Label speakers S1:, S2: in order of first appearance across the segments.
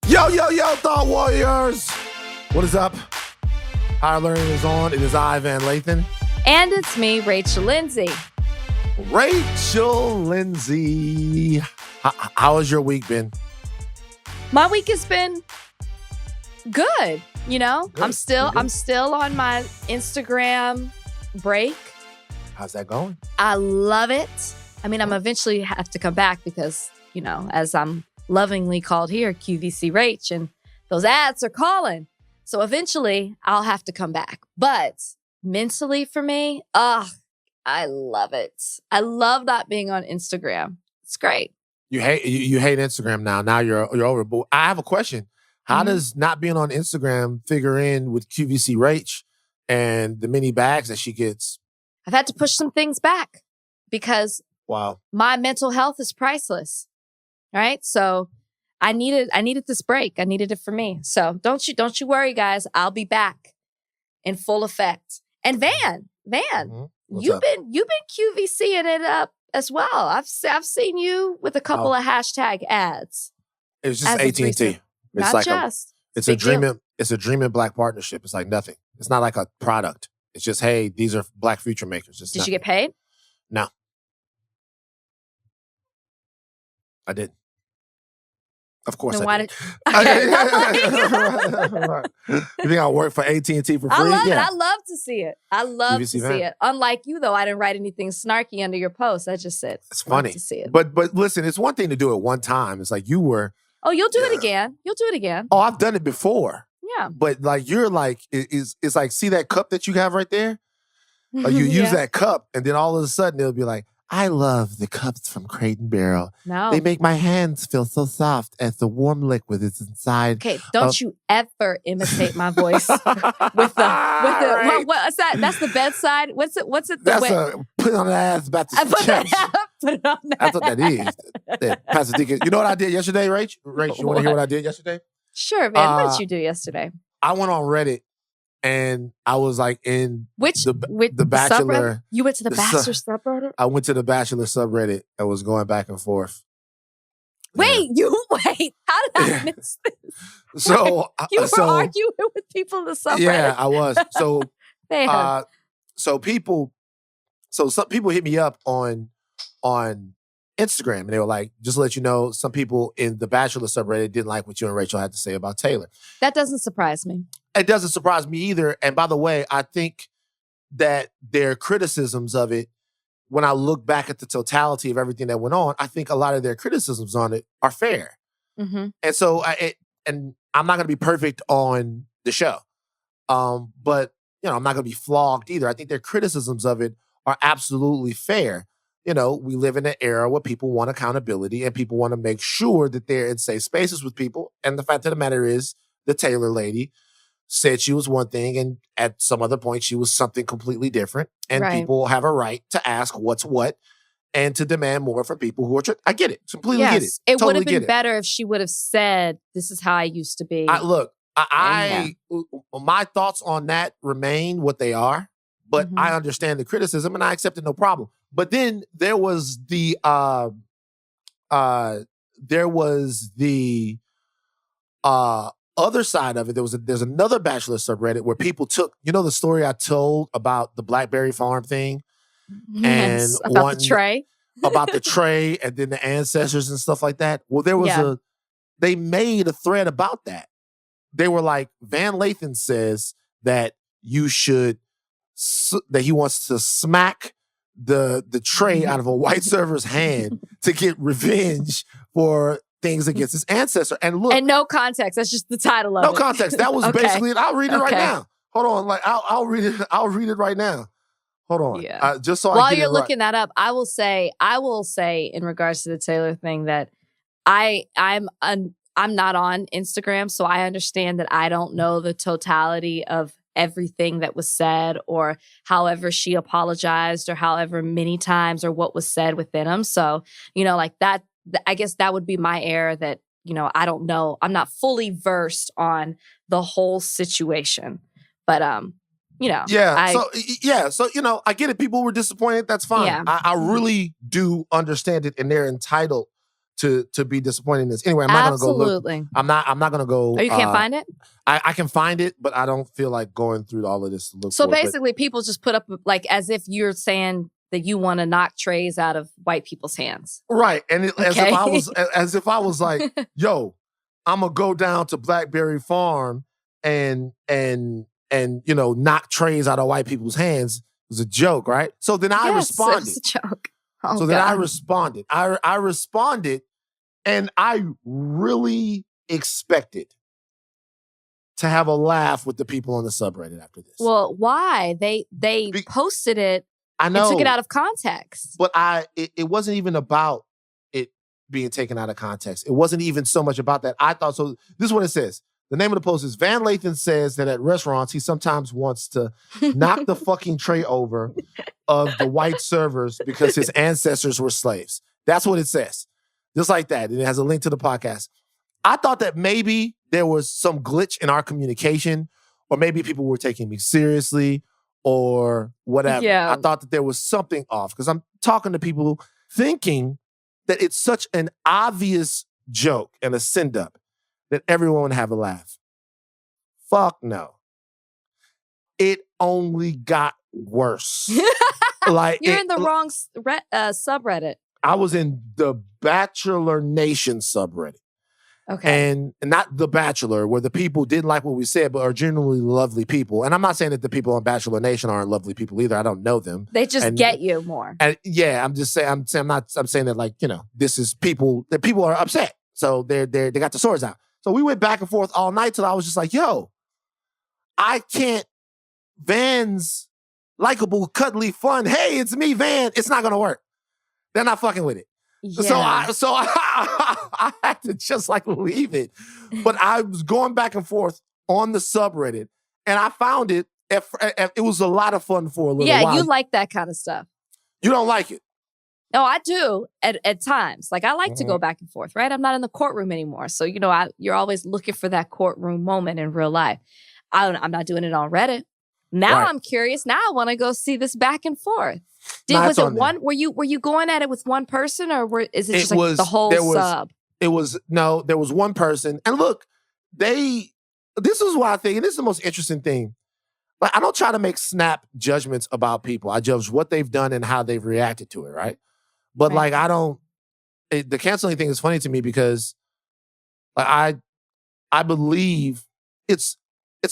S1: Yo, yo, yo, Thought Warriors. What is up? Higher Learning is on. It is I, Van Lathan.
S2: And it's me, Rachel Lindsay.
S1: Rachel Lindsay. How has your week been?
S2: My week has been good. You know,
S1: Good.
S2: I'm still on my Instagram break.
S1: How's that going?
S2: I love it. I mean, I'm eventually have to come back because, you know, as I'm lovingly called here, QVC Rach, and those ads are calling. So eventually I'll have to come back. But mentally for me, I love it. I love not being on Instagram. It's great.
S1: You hate Instagram now. Now you're over. But I have a question. How does not being on Instagram figure in with QVC Rach and the mini bags that she gets?
S2: I've had to push some things back because
S1: Wow.
S2: my mental health is priceless. Right? So I needed this break. I needed it for me. So don't you worry, guys. I'll be back in full effect. And Van, you've been QVCing it up as well. I've seen you with a couple of hashtag ads.
S1: It's just AT&T. It's like it's a dreaming black partnership. It's like nothing. It's not like a product. It's just, hey, these are black future makers. Did
S2: you get paid?
S1: No. I didn't. Of course I did. You think I work for AT&T for free?
S2: I love it. I love to see it. I love to see it. Unlike you, though, I didn't write anything snarky under your post. I just said,
S1: it's funny
S2: to see it.
S1: But listen, it's one thing to do it one time. It's like you were.
S2: Oh, you'll do it again. You'll do it again.
S1: Oh, I've done it before.
S2: Yeah.
S1: But like you're like, it's like, see that cup that you have right there? Like you use that cup and then all of a sudden it'll be like, I love the cups from Creighton Barrel.
S2: No.
S1: They make my hands feel so soft as the warm liquid is inside.
S2: Okay, don't you ever imitate my voice with the
S1: right.
S2: what's that? That's the bedside. What's it?
S1: That's put on the ass about the chest.
S2: Put it on that.
S1: That's what that is. Pastor Deacon. You know what I did yesterday, Rach? Rach, you want to hear what I did yesterday?
S2: Sure, man. What did you do yesterday?
S1: I went on Reddit and I was like in
S2: the
S1: Bachelor.
S2: Subreddit? You went to the Bachelor subreddit?
S1: I went to the Bachelor subreddit and was going back and forth.
S2: Wait. How did I miss this?
S1: So
S2: you were arguing with people in the subreddit.
S1: Yeah, I was. So some people hit me up on Instagram and they were like, just to let you know, some people in the Bachelor subreddit didn't like what you and Rachel had to say about Taylor.
S2: That doesn't surprise me.
S1: It doesn't surprise me either. And by the way, I think that their criticisms of it, when I look back at the totality of everything that went on, I think a lot of their criticisms on it are fair.
S2: Mm-hmm.
S1: And so, and I'm not going to be perfect on the show, but you know, I'm not going to be flogged either. I think their criticisms of it are absolutely fair. You know, we live in an era where people want accountability and people want to make sure that they're in safe spaces with people. And the fact of the matter is, the Taylor lady said she was one thing and at some other point she was something completely different. And people have a right to ask what's what and to demand more from people who are I get it. Completely get it.
S2: It would have been better if she would have said, this is how I used to be.
S1: My thoughts on that remain what they are, but I understand the criticism and I accept it no problem. But then there was the other side of it. There's another Bachelor subreddit where people took, you know, the story I told about the Blackberry Farm thing, and
S2: about the tray,
S1: about the tray, and then the ancestors and stuff like that. Well, there was they made a thread about that. They were like, Van Lathan says that you should that he wants to smack the tray out of a white server's hand to get revenge for things against his ancestor. And look,
S2: and no context. That's just the title of it.
S1: No context. That was basically it. I'll read it right now. Hold on. Like I'll read it. I'll read it right now. Hold on.
S2: Yeah.
S1: Just so
S2: while you're looking that up, I will say in regards to the Taylor thing that I'm not on Instagram, so I understand that I don't know the totality of everything that was said or however she apologized or however many times or what was said within them. So, you know, like that, I guess that would be my error that, you know, I don't know. I'm not fully versed on the whole situation, but, you know.
S1: So, you know, I get it. People were disappointed. That's fine.
S2: Yeah.
S1: I really do understand it and they're entitled to be disappointed in this. Anyway, I'm not gonna go look.
S2: Absolutely.
S1: I'm not gonna go.
S2: Oh, you can't find it?
S1: I can find it, but I don't feel like going through all of this to look
S2: So
S1: for it.
S2: basically, people just put up like as if you're saying that you want to knock trays out of white people's hands.
S1: Right. And
S2: Okay.
S1: as if I was like, yo, I'm gonna go down to Blackberry Farm and knock trays out of white people's hands. It was a joke, right? So then I responded.
S2: It was a joke. Oh,
S1: so
S2: God.
S1: then I responded. I responded, and I really expected to have a laugh with the people on the subreddit after this.
S2: Well, why? They posted it.
S1: I know.
S2: And took it out of context.
S1: But it wasn't even about it being taken out of context. It wasn't even so much about that. I thought so. This is what it says. The name of the post is Van Lathan says that at restaurants, he sometimes wants to knock the fucking tray over of the white servers because his ancestors were slaves. That's what it says. Just like that. And it has a link to the podcast. I thought that maybe there was some glitch in our communication, or maybe people were taking me seriously or whatever.
S2: Yeah.
S1: I thought that there was something off because I'm talking to people thinking that it's such an obvious joke and a send-up that everyone would have a laugh. Fuck no. It only got worse. Like
S2: You're in the wrong subreddit.
S1: I was in the Bachelor Nation subreddit.
S2: Okay.
S1: And not The Bachelor, where the people didn't like what we said, but are generally lovely people. And I'm not saying that the people on Bachelor Nation aren't lovely people either. I don't know them.
S2: They just get you more.
S1: And yeah, I'm just saying. I'm saying that, like, this is people that people are upset, so they got the swords out. So we went back and forth all night till I was just like, yo, I can't. Van's likable, cuddly, fun. Hey, it's me, Van. It's not gonna work. They're not fucking with it.
S2: Yeah.
S1: So I had to just like leave it. But I was going back and forth on the subreddit, and I found it. It was a lot of fun for a little while.
S2: Yeah, you like that kind of stuff.
S1: You don't like it?
S2: No, I do at times. Like I like to go back and forth, right? I'm not in the courtroom anymore. So, you're always looking for that courtroom moment in real life. I'm not doing it on Reddit. Now I'm curious. Now I want to go see this back and forth. Was it one? Were you going at it with one person, or is it just like the whole sub?
S1: There was one person, and look, this is what I think, and this is the most interesting thing. Like, I don't try to make snap judgments about people. I judge what they've done and how they've reacted to it, right? But like, I don't. The canceling thing is funny to me because, like, I believe it's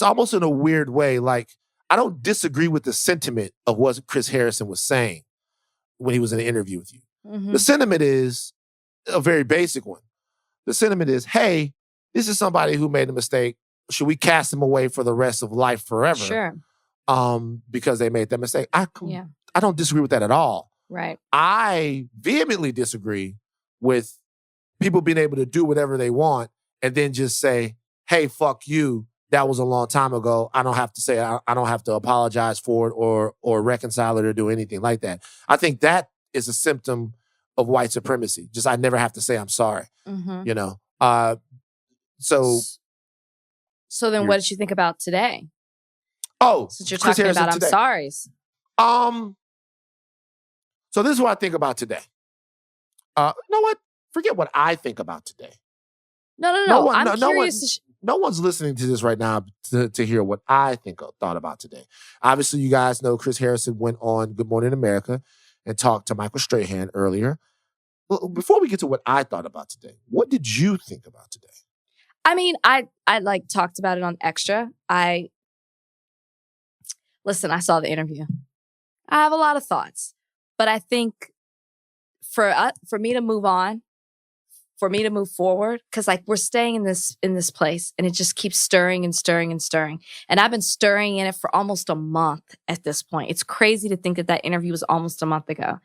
S1: almost in a weird way, like. I don't disagree with the sentiment of what Chris Harrison was saying when he was in an interview with you. Mm-hmm. The sentiment is a very basic one. The sentiment is, hey, this is somebody who made a mistake. Should we cast them away for the rest of life forever?
S2: Sure.
S1: Because they made that mistake. I don't disagree with that at all.
S2: Right.
S1: I vehemently disagree with people being able to do whatever they want and then just say, hey, fuck you. That was a long time ago. I don't have to say, I don't have to apologize for it or reconcile it or do anything like that. I think that is a symptom of white supremacy. Just I never have to say I'm sorry. Mm-hmm.
S2: So then what did you think about today?
S1: Oh,
S2: since you're talking about I'm sorry's.
S1: So this is what I think about today. You know what? Forget what I think about today.
S2: No. I'm curious.
S1: No one's listening to this right now to hear what I thought about today. Obviously, you guys know Chris Harrison went on Good Morning America and talked to Michael Strahan earlier. Well, before we get to what I thought about today, what did you think about today?
S2: I mean, I like talked about it on Extra. I saw the interview. I have a lot of thoughts, but I think for me to move on, for me to move forward, because like we're staying in this place and it just keeps stirring and stirring and stirring. And I've been stirring in it for almost a month at this point. It's crazy to think that interview was almost a month ago.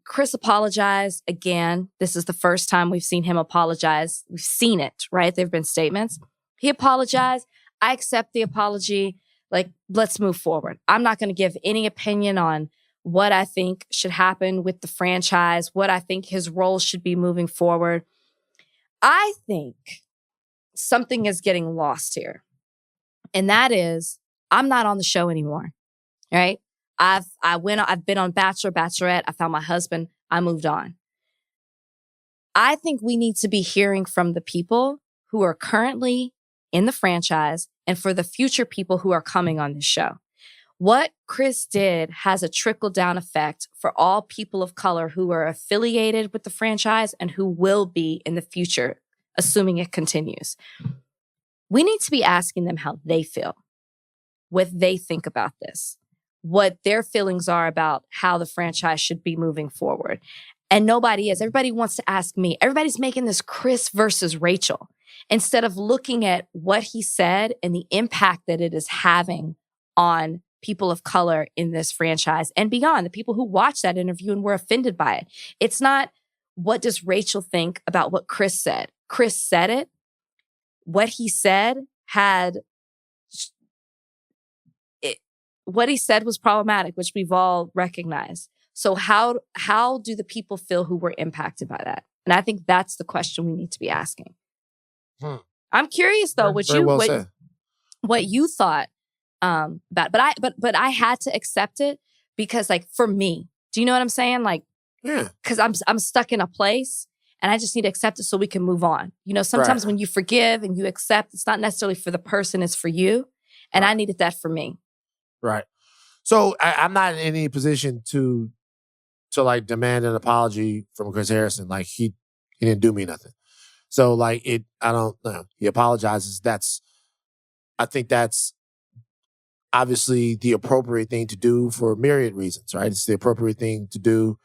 S2: Chris apologized again. This is the first time we've seen him apologize. We've seen it, right? There have been statements. He apologized. I accept the apology. Like, let's move forward. I'm not going to give any opinion on what I think should happen with the franchise, what I think his role should be moving forward. I think something is getting lost here. And that is, I'm not on the show anymore, right? I've been on Bachelor, Bachelorette. I found my husband. I moved on. I think we need to be hearing from the people who are currently in the franchise and for the future people who are coming on this show. What Chris did has a trickle-down effect for all people of color who are affiliated with the franchise and who will be in the future, assuming it continues. We need to be asking them how they feel, what they think about this, what their feelings are about how the franchise should be moving forward. And nobody is. Everybody wants to ask me. Everybody's making this Chris versus Rachel instead of looking at what he said and the impact that it is having on people of color in this franchise and beyond, the people who watched that interview and were offended by it. It's not, what does Rachel think about what Chris said? Chris said it. What he said what he said was problematic, which we've all recognized. So how do the people feel who were impacted by that? And I think that's the question we need to be asking. I'm curious though, what you thought about, but I had to accept it because, like, for me, do you know what I'm saying? Like, because I'm stuck in a place and I just need to accept it so we can move on. You know, sometimes when you forgive and you accept, it's not necessarily for the person, it's for you. And I needed that for me.
S1: Right. So I'm not in any position to like demand an apology from Chris Harrison. Like he didn't do me nothing. So like I don't know. He apologizes. I think that's obviously the appropriate thing to do for myriad reasons, right? It's the appropriate thing to do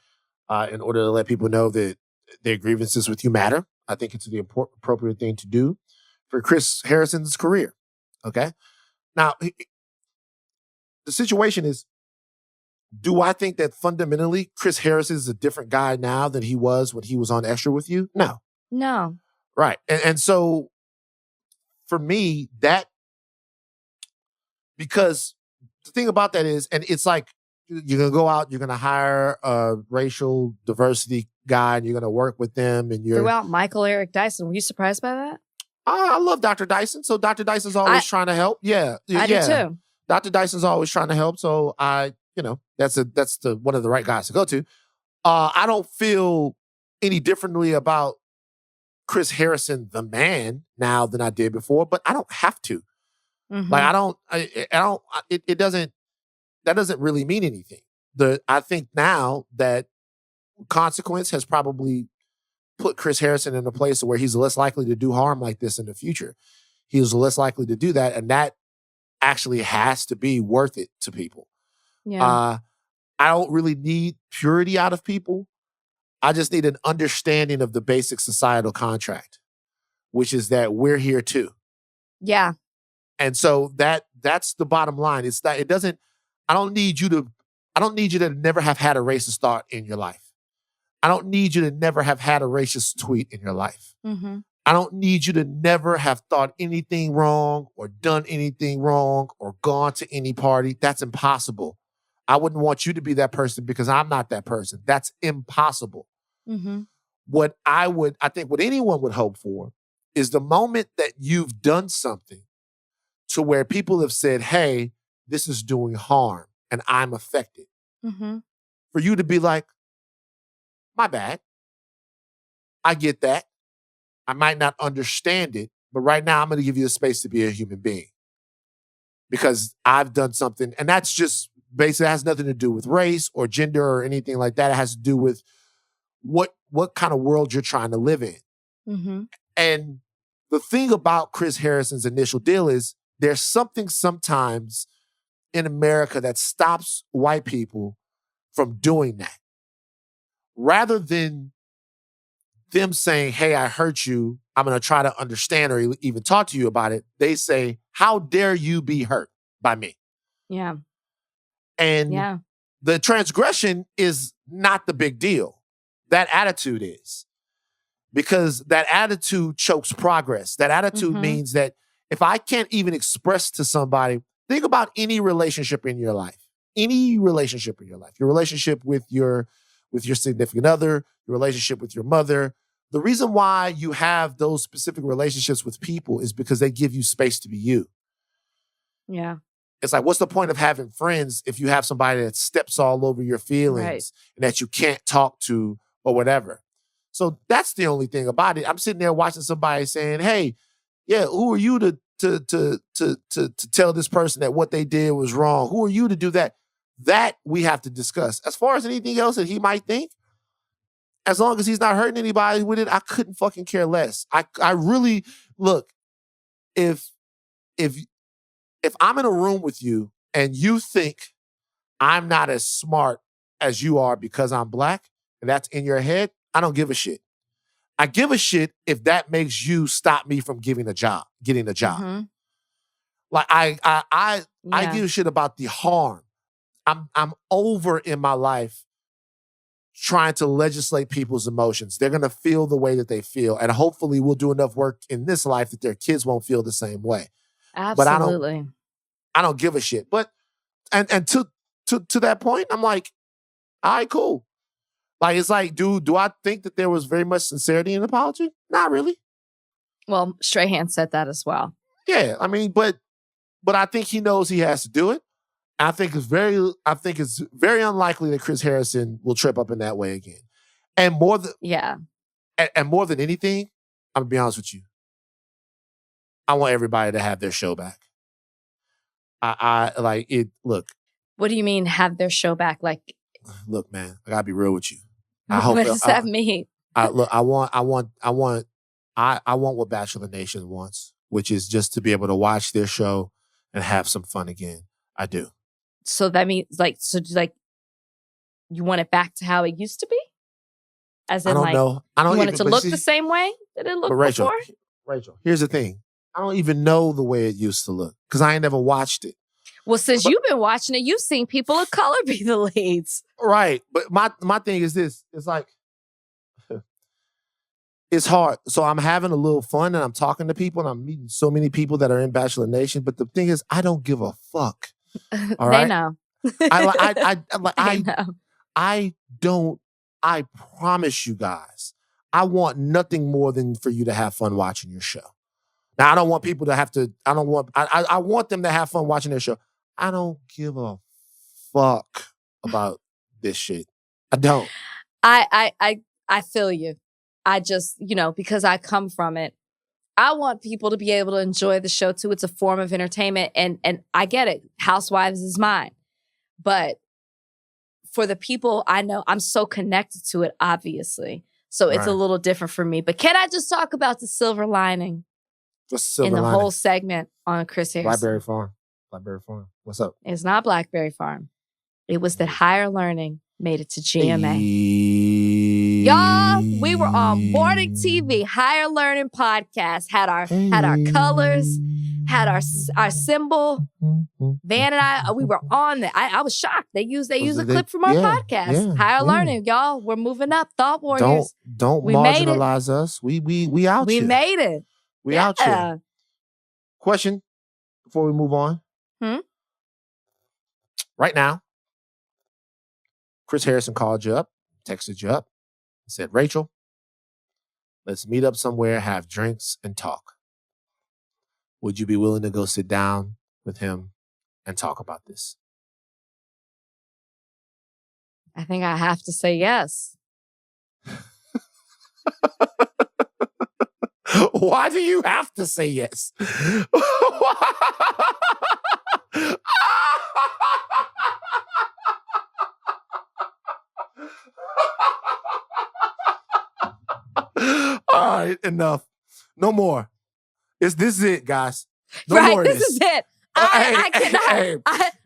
S1: in order to let people know that their grievances with you matter. I think it's the appropriate thing to do for Chris Harrison's career. Okay. Now, the situation is, do I think that fundamentally Chris Harrison is a different guy now than he was when he was on Extra with You? No.
S2: No.
S1: Right. And so for me, because the thing about that is, and it's like, you're going to go out, you're going to hire a racial diversity guy and you're going to work with them. And you're
S2: throughout Michael Eric Dyson. Were you surprised by that?
S1: I love Dr. Dyson. So Dr. Dyson's always trying to help. Yeah.
S2: I do too.
S1: Dr. Dyson's always trying to help. So that's one of the right guys to go to. I don't feel any differently about Chris Harrison, the man, now than I did before, but I don't have to. Mm-hmm. Like that doesn't really mean anything. I think now that Consequence has probably put Chris Harrison in a place where he's less likely to do harm like this in the future. He's less likely to do that. And that actually has to be worth it to people. Yeah. I don't really need purity out of people. I just need an understanding of the basic societal contract, which is that we're here too.
S2: Yeah.
S1: And so that's the bottom line. It's that I don't need you to never have had a racist thought in your life. I don't need you to never have had a racist tweet in your life. Mm-hmm. I don't need you to never have thought anything wrong or done anything wrong or gone to any party. That's impossible. I wouldn't want you to be that person because I'm not that person. That's impossible. Mm-hmm. What anyone would hope for is the moment that you've done something to where people have said, hey, this is doing harm and I'm affected. Mm-hmm. For you to be like, my bad. I get that. I might not understand it, but right now I'm going to give you the space to be a human being because I've done something. And that's just basically has nothing to do with race or gender or anything like that. It has to do with what kind of world you're trying to live in. Mm-hmm. And the thing about Chris Harrison's initial deal is there's something sometimes in America that stops white people from doing that. Rather than them saying, hey, I hurt you, I'm going to try to understand or even talk to you about it, they say, how dare you be hurt by me?
S2: Yeah.
S1: And the transgression is not the big deal. That attitude is. Because that attitude chokes progress. That attitude means that if I can't even express to somebody, think about any relationship in your life. Any relationship in your life. Your relationship with your significant other, your relationship with your mother. The reason why you have those specific relationships with people is because they give you space to be you.
S2: Yeah.
S1: It's like, what's the point of having friends if you have somebody that steps all over your feelings and that you can't talk to or whatever? So that's the only thing about it. I'm sitting there watching somebody saying, "Hey, yeah, who are you to tell this person that what they did was wrong? Who are you to do that?" That we have to discuss. As far as anything else that he might think, as long as he's not hurting anybody with it, I couldn't fucking care less. I really look, if I'm in a room with you and you think I'm not as smart as you are because I'm black, and that's in your head, I don't give a shit. I give a shit if that makes you stop me from getting a job.
S2: Mm-hmm.
S1: Like I
S2: Yeah.
S1: give a shit about the harm. I'm over in my life trying to legislate people's emotions. They're gonna feel the way that they feel, and hopefully we'll do enough work in this life that their kids won't feel the same way. But
S2: Absolutely.
S1: I don't give a shit. But and to that point, I'm like, all right, cool. Like, it's like, do I think that there was very much sincerity in the apology? Not really.
S2: Well, Strahan said that as well.
S1: Yeah, I mean, but I think he knows he has to do it. I think it's very unlikely that Chris Harrison will trip up in that way again. And more than and more than anything, I'm gonna be honest with you. I want everybody to have their show back. I like it. Look.
S2: What do you mean have their show back? Like,
S1: look, man, I gotta be real with you.
S2: What does that mean?
S1: I want what Bachelor Nation wants, which is just to be able to watch their show and have some fun again. I do.
S2: So that means you want it back to how it used to be? As in,
S1: I don't know. I don't
S2: you want it to look
S1: see,
S2: the same way that it looked
S1: Rachel,
S2: before?
S1: Rachel, here's the thing. I don't even know the way it used to look because I ain't never watched it.
S2: Well, since you've been watching it, you've seen people of color be the leads.
S1: Right. But my thing is this. It's like, it's hard. So I'm having a little fun and I'm talking to people and I'm meeting so many people that are in Bachelor Nation. But the thing is, I don't give a fuck. All right?
S2: They know.
S1: I promise you guys, I want nothing more than for you to have fun watching your show. Now, I don't want people to have to, I want them to have fun watching their show. I don't give a fuck about this shit. I don't.
S2: I feel you. I just, because I come from it, I want people to be able to enjoy the show too. It's a form of entertainment, and I get it. Housewives is mine. But for the people I know, I'm so connected to it, obviously. So it's a little different for me. But can I just talk about the silver lining in the whole segment on Chris Harrison?
S1: Blackberry Farm. What's up?
S2: It's not Blackberry Farm. It was that Higher Learning made it to GMA. Y'all, we were on morning TV, Higher Learning podcast, had our colors, had our symbol. Van and I, we were on it. I was shocked. They used a clip from our podcast. Higher Learning, y'all. We're moving up. Thought Warriors.
S1: Don't marginalize us. We out here.
S2: We made it.
S1: We out here. Question before we move on. Right now, Chris Harrison called you up, texted you up, and said, Rachel, let's meet up somewhere, have drinks, and talk. Would you be willing to go sit down with him and talk about this?
S2: I think I have to say yes.
S1: Why do you have to say yes? All right, enough. No more. This is it, guys. No more of
S2: this is it. I cannot.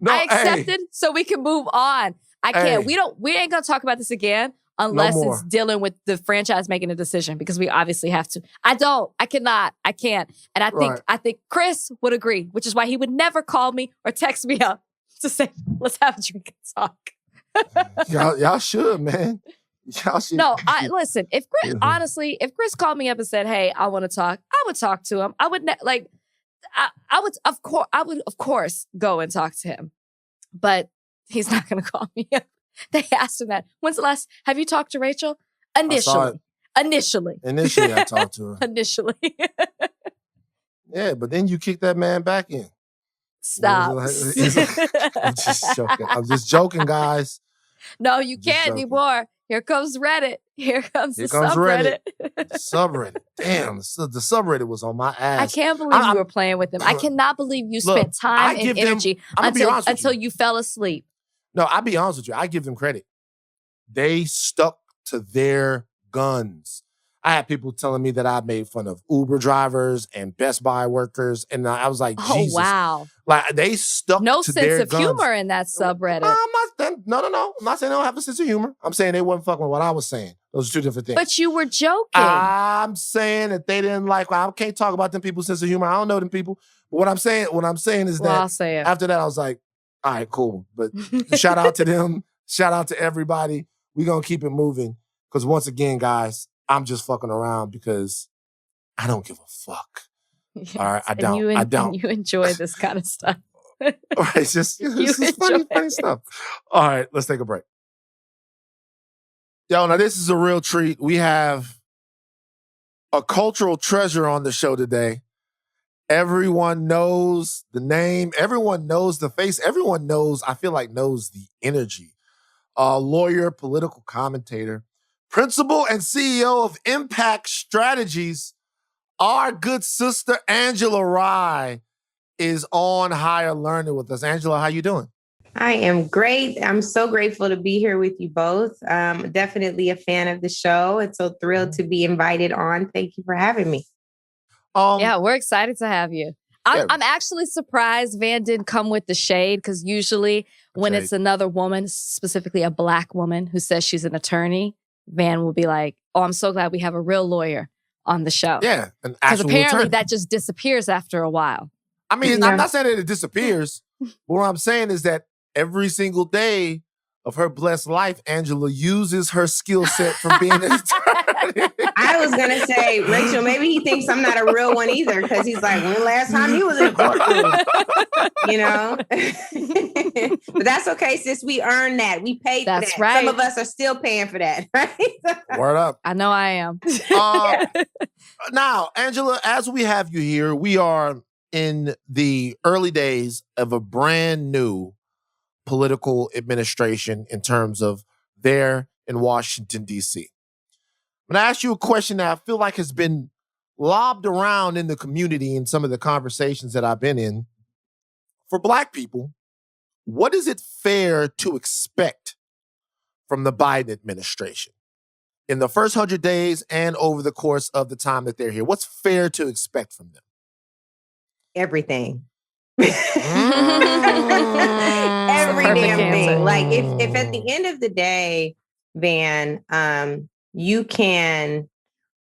S2: I accepted so we can move on. I can't. We ain't gonna talk about this again unless it's dealing with the franchise making a decision, because we obviously have to. I cannot. I can't. And I think Chris would agree, which is why he would never call me or text me up to say, let's have a drink and talk.
S1: y'all should, man. Y'all should.
S2: No, listen, if Chris, honestly, if Chris called me up and said, hey, I want to talk, I would talk to him. I would I would of course go and talk to him, but he's not going to call me up. They asked him that. When's the last? Have you talked to Rachel? Initially,
S1: I talked to her.
S2: Initially.
S1: Yeah, but then you kick that man back in.
S2: Stop.
S1: I'm just joking. I'm just joking, guys.
S2: No, you can't anymore. Here comes Reddit. Here comes
S1: Here
S2: the
S1: comes
S2: subreddit.
S1: Subreddit. Damn, the subreddit was on my ass.
S2: I can't believe you were playing with them. I cannot believe you spent time and energy until you fell asleep.
S1: No, I'll be honest with you. I give them credit. They stuck to their guns. I had people telling me that I made fun of Uber drivers and Best Buy workers, and I was like, Jesus.
S2: Oh, wow.
S1: Like, they stuck to their guns.
S2: No sense of humor in that subreddit.
S1: No. I'm not saying they don't have a sense of humor. I'm saying they wasn't fucking with what I was saying. Those are two different things.
S2: But you were joking.
S1: I'm saying that they didn't like, I can't talk about them people's sense of humor. I don't know them people. But what I'm saying is that
S2: I'll say it.
S1: After that, I was like, all right, cool. But shout out to them. Shout out to everybody. We're going to keep it moving. Because once again, guys, I'm just fucking around because I don't give a fuck.
S2: Yes,
S1: all right, I don't.
S2: And you enjoy this kind of stuff.
S1: All right, it's just funny stuff. All right, let's take a break. Yo, now this is a real treat. We have a cultural treasure on the show today. Everyone knows the name. Everyone knows the face. Everyone knows the energy. Lawyer, political commentator, principal and CEO of Impact Strategies, our good sister Angela Rye is on Higher Learning with us. Angela, how you doing?
S3: I am great. I'm so grateful to be here with you both. Definitely a fan of the show. It's so thrilled to be invited on. Thank you for having me.
S2: Yeah, we're excited to have you. I'm actually surprised Van didn't come with the shade because usually when it's another woman, specifically a Black woman who says she's an attorney, Van will be like, oh, I'm so glad we have a real lawyer on the show.
S1: Yeah, an actual
S2: apparently
S1: attorney.
S2: That just disappears after a while.
S1: I mean, I'm not saying that it disappears, but what I'm saying is that every single day of her blessed life, Angela uses her skill set from being an attorney.
S3: I was going to say, Rachel, maybe he thinks I'm not a real one either because he's like, when last time he was in a courtroom? But that's okay, sis. We earned that. We paid for that.
S2: That's right.
S3: Some of us are still paying for that, right?
S1: Word up.
S2: I know I am.
S1: Now, Angela, as we have you here, we are in the early days of a brand new political administration in terms of there in Washington, D.C. I'm going to ask you a question that I feel like has been lobbed around in the community in some of the conversations that I've been in. For Black people, what is it fair to expect from the Biden administration in the first 100 days and over the course of the time that they're here? What's fair to expect from them?
S3: Everything. Every damn thing. Like if at the end of the day, Van, you can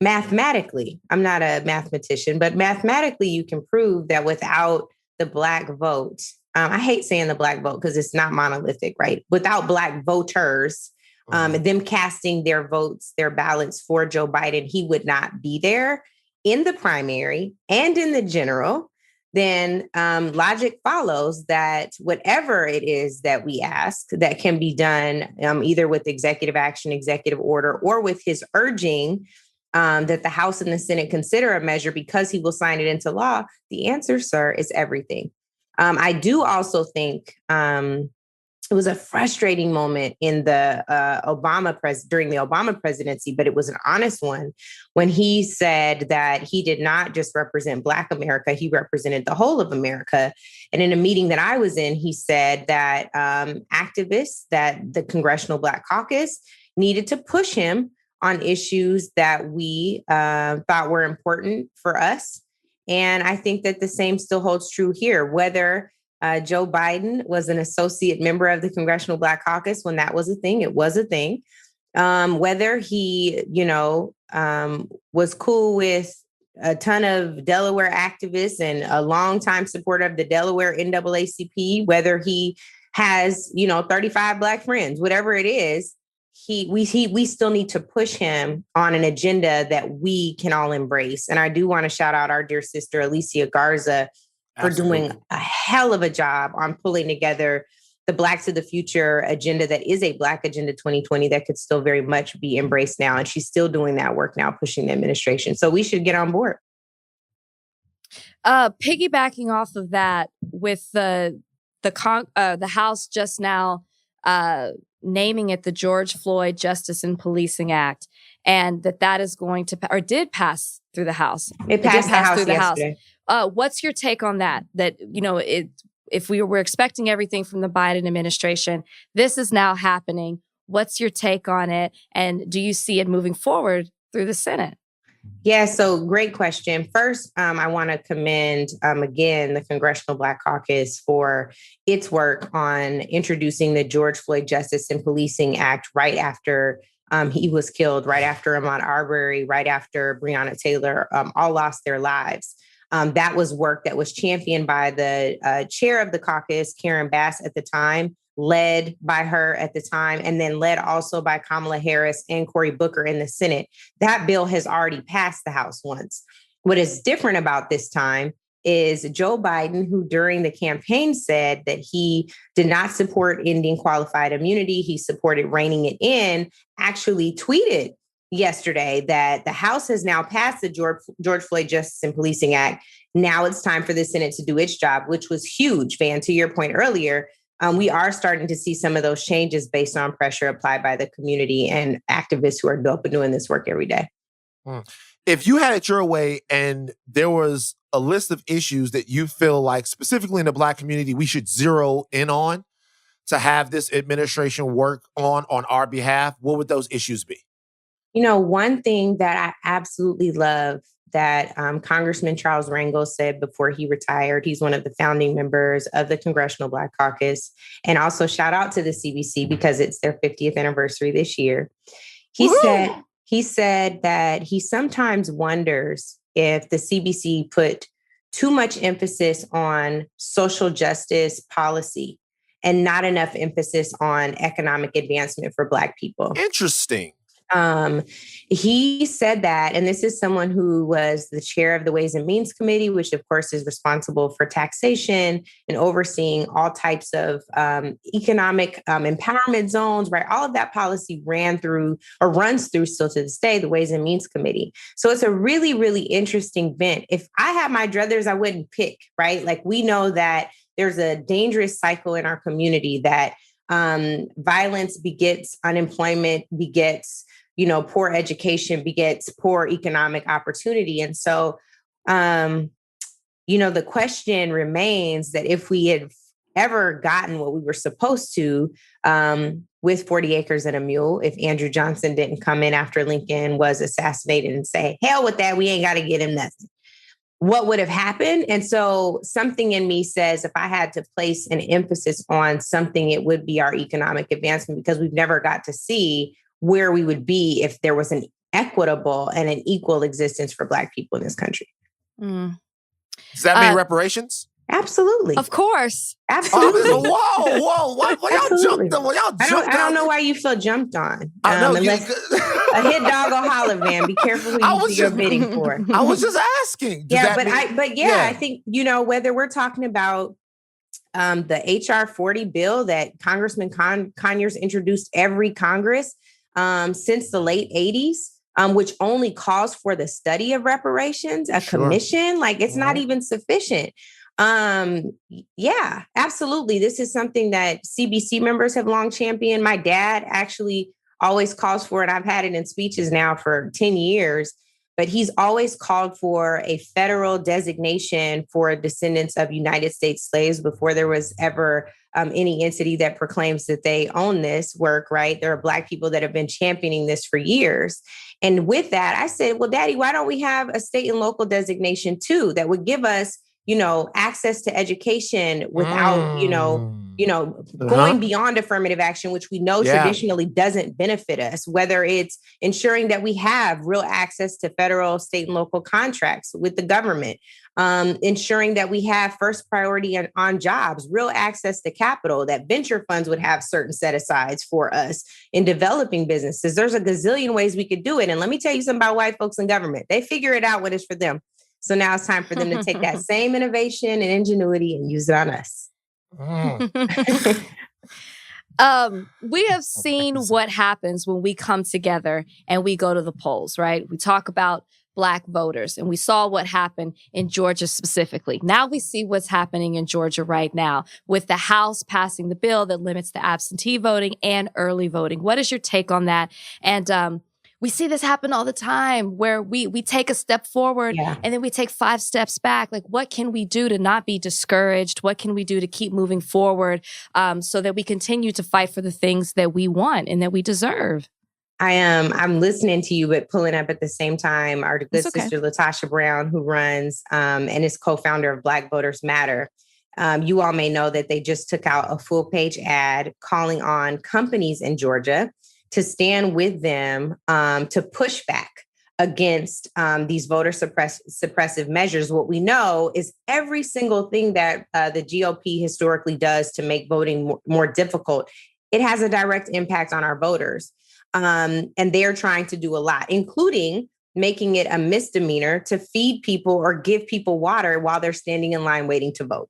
S3: mathematically, I'm not a mathematician, but mathematically you can prove that without the Black vote, I hate saying the Black vote because it's not monolithic, right? Without Black voters, them casting their votes, their ballots for Joe Biden, he would not be there in the primary and in the general. Then logic follows that whatever it is that we ask that can be done either with executive action, executive order, or with his urging that the House and the Senate consider a measure because he will sign it into law, the answer, sir, is everything. I do also think it was a frustrating moment in the during the Obama presidency, but it was an honest one when he said that he did not just represent Black America, he represented the whole of America. And in a meeting that I was in, he said that activists, that the Congressional Black Caucus needed to push him on issues that we thought were important for us. And I think that the same still holds true here, whether Joe Biden was an associate member of the Congressional Black Caucus when that was a thing. It was a thing. Whether he, was cool with a ton of Delaware activists and a longtime supporter of the Delaware NAACP, whether he has, 35 Black friends, whatever it is, we still need to push him on an agenda that we can all embrace. And I do want to shout out our dear sister, Alicia Garza, for doing a hell of a job on pulling together the Black to the Future agenda that is a Black Agenda 2020 that could still very much be embraced now. And she's still doing that work now, pushing the administration. So we should get on board.
S2: Piggybacking off of that with the House just now naming it the George Floyd Justice and Policing Act, and that is going to, or did pass through the House.
S3: It passed the House yesterday.
S2: What's your take on that? That, if we were expecting everything from the Biden administration, this is now happening. What's your take on it? And do you see it moving forward through the Senate?
S3: Yeah, so great question. First, I want to commend, again, the Congressional Black Caucus for its work on introducing the George Floyd Justice and Policing Act right after he was killed, right after Ahmaud Arbery, right after Breonna Taylor all lost their lives. That was work that was championed by the chair of the caucus, Karen Bass at the time, led by her at the time, and then led also by Kamala Harris and Cory Booker in the Senate. That bill has already passed the House once. What is different about this time is Joe Biden, who during the campaign said that he did not support ending qualified immunity, he supported reining it in, actually tweeted yesterday that the House has now passed the George Floyd Justice and Policing Act. Now it's time for the Senate to do its job, which was huge, Van, to your point earlier. We are starting to see some of those changes based on pressure applied by the community and activists who are doing this work every day.
S1: If you had it your way and there was a list of issues that you feel like specifically in the Black community we should zero in on to have this administration work on our behalf, what would those issues be?
S3: One thing that I absolutely love that Congressman Charles Rangel said before he retired, he's one of the founding members of the Congressional Black Caucus, and also shout out to the CBC because it's their 50th anniversary this year. He said that he sometimes wonders if the CBC put too much emphasis on social justice policy and not enough emphasis on economic advancement for Black people.
S1: Interesting.
S3: He said that, and this is someone who was the chair of the Ways and Means Committee, which of course is responsible for taxation and overseeing all types of economic empowerment zones, right? All of that policy runs through still to this day, the Ways and Means Committee. So it's a really, really interesting vent. If I had my druthers, I wouldn't pick, right? Like we know that there's a dangerous cycle in our community that violence begets unemployment, begets poor education, begets poor economic opportunity. And so, the question remains that if we had ever gotten what we were supposed to with 40 acres and a mule, if Andrew Johnson didn't come in after Lincoln was assassinated and say, hell with that, we ain't got to get him nothing, what would have happened? And so something in me says, if I had to place an emphasis on something, it would be our economic advancement, because we've never got to see where we would be if there was an equitable and an equal existence for Black people in this country.
S1: Does that mean reparations?
S3: Absolutely.
S2: Of course.
S3: Absolutely.
S1: Whoa. Y'all jumped on.
S3: I don't know why you feel jumped on.
S1: I know.
S3: Unless a hit dog will holler, Van. Be careful who you're bidding for.
S1: I was just asking.
S3: I think, whether we're talking about the HR 40 bill that Congressman Conyers introduced every Congress since the late 80s, which only calls for the study of reparations, a commission, it's not even sufficient. Yeah, absolutely. This is something that CBC members have long championed. My dad actually always calls for it. I've had it in speeches now for 10 years, but he's always called for a federal designation for descendants of United States slaves before there was ever any entity that proclaims that they own this work, right? There are Black people that have been championing this for years. And with that, I said, well, Daddy, why don't we have a state and local designation too, that would give us access to education without, going beyond affirmative action, which we know traditionally doesn't benefit us, whether it's ensuring that we have real access to federal, state, and local contracts with the government, ensuring that we have first priority on jobs, real access to capital, that venture funds would have certain set-asides for us in developing businesses. There's a gazillion ways we could do it. And let me tell you something about white folks in government. They figure it out when it's for them. So now it's time for them to take that same innovation and ingenuity and use it on us.
S2: We have seen what happens when we come together and we go to the polls, right? We talk about Black voters. And we saw what happened in Georgia specifically. Now we see what's happening in Georgia right now with the House passing the bill that limits the absentee voting and early voting. What is your take on that? And we see this happen all the time where we take a step forward and then we take 5 steps back. Like, what can we do to not be discouraged? What can we do to keep moving forward so that we continue to fight for the things that we want and that we deserve?
S3: I'm listening to you, but pulling up at the same time our good sister, Latasha Brown, who runs and is co-founder of Black Voters Matter. You all may know that they just took out a full page ad calling on companies in Georgia to stand with them to push back against these voter suppressive measures. What we know is every single thing that the GOP historically does to make voting more difficult, it has a direct impact on our voters. And they're trying to do a lot, including making it a misdemeanor to feed people or give people water while they're standing in line waiting to vote,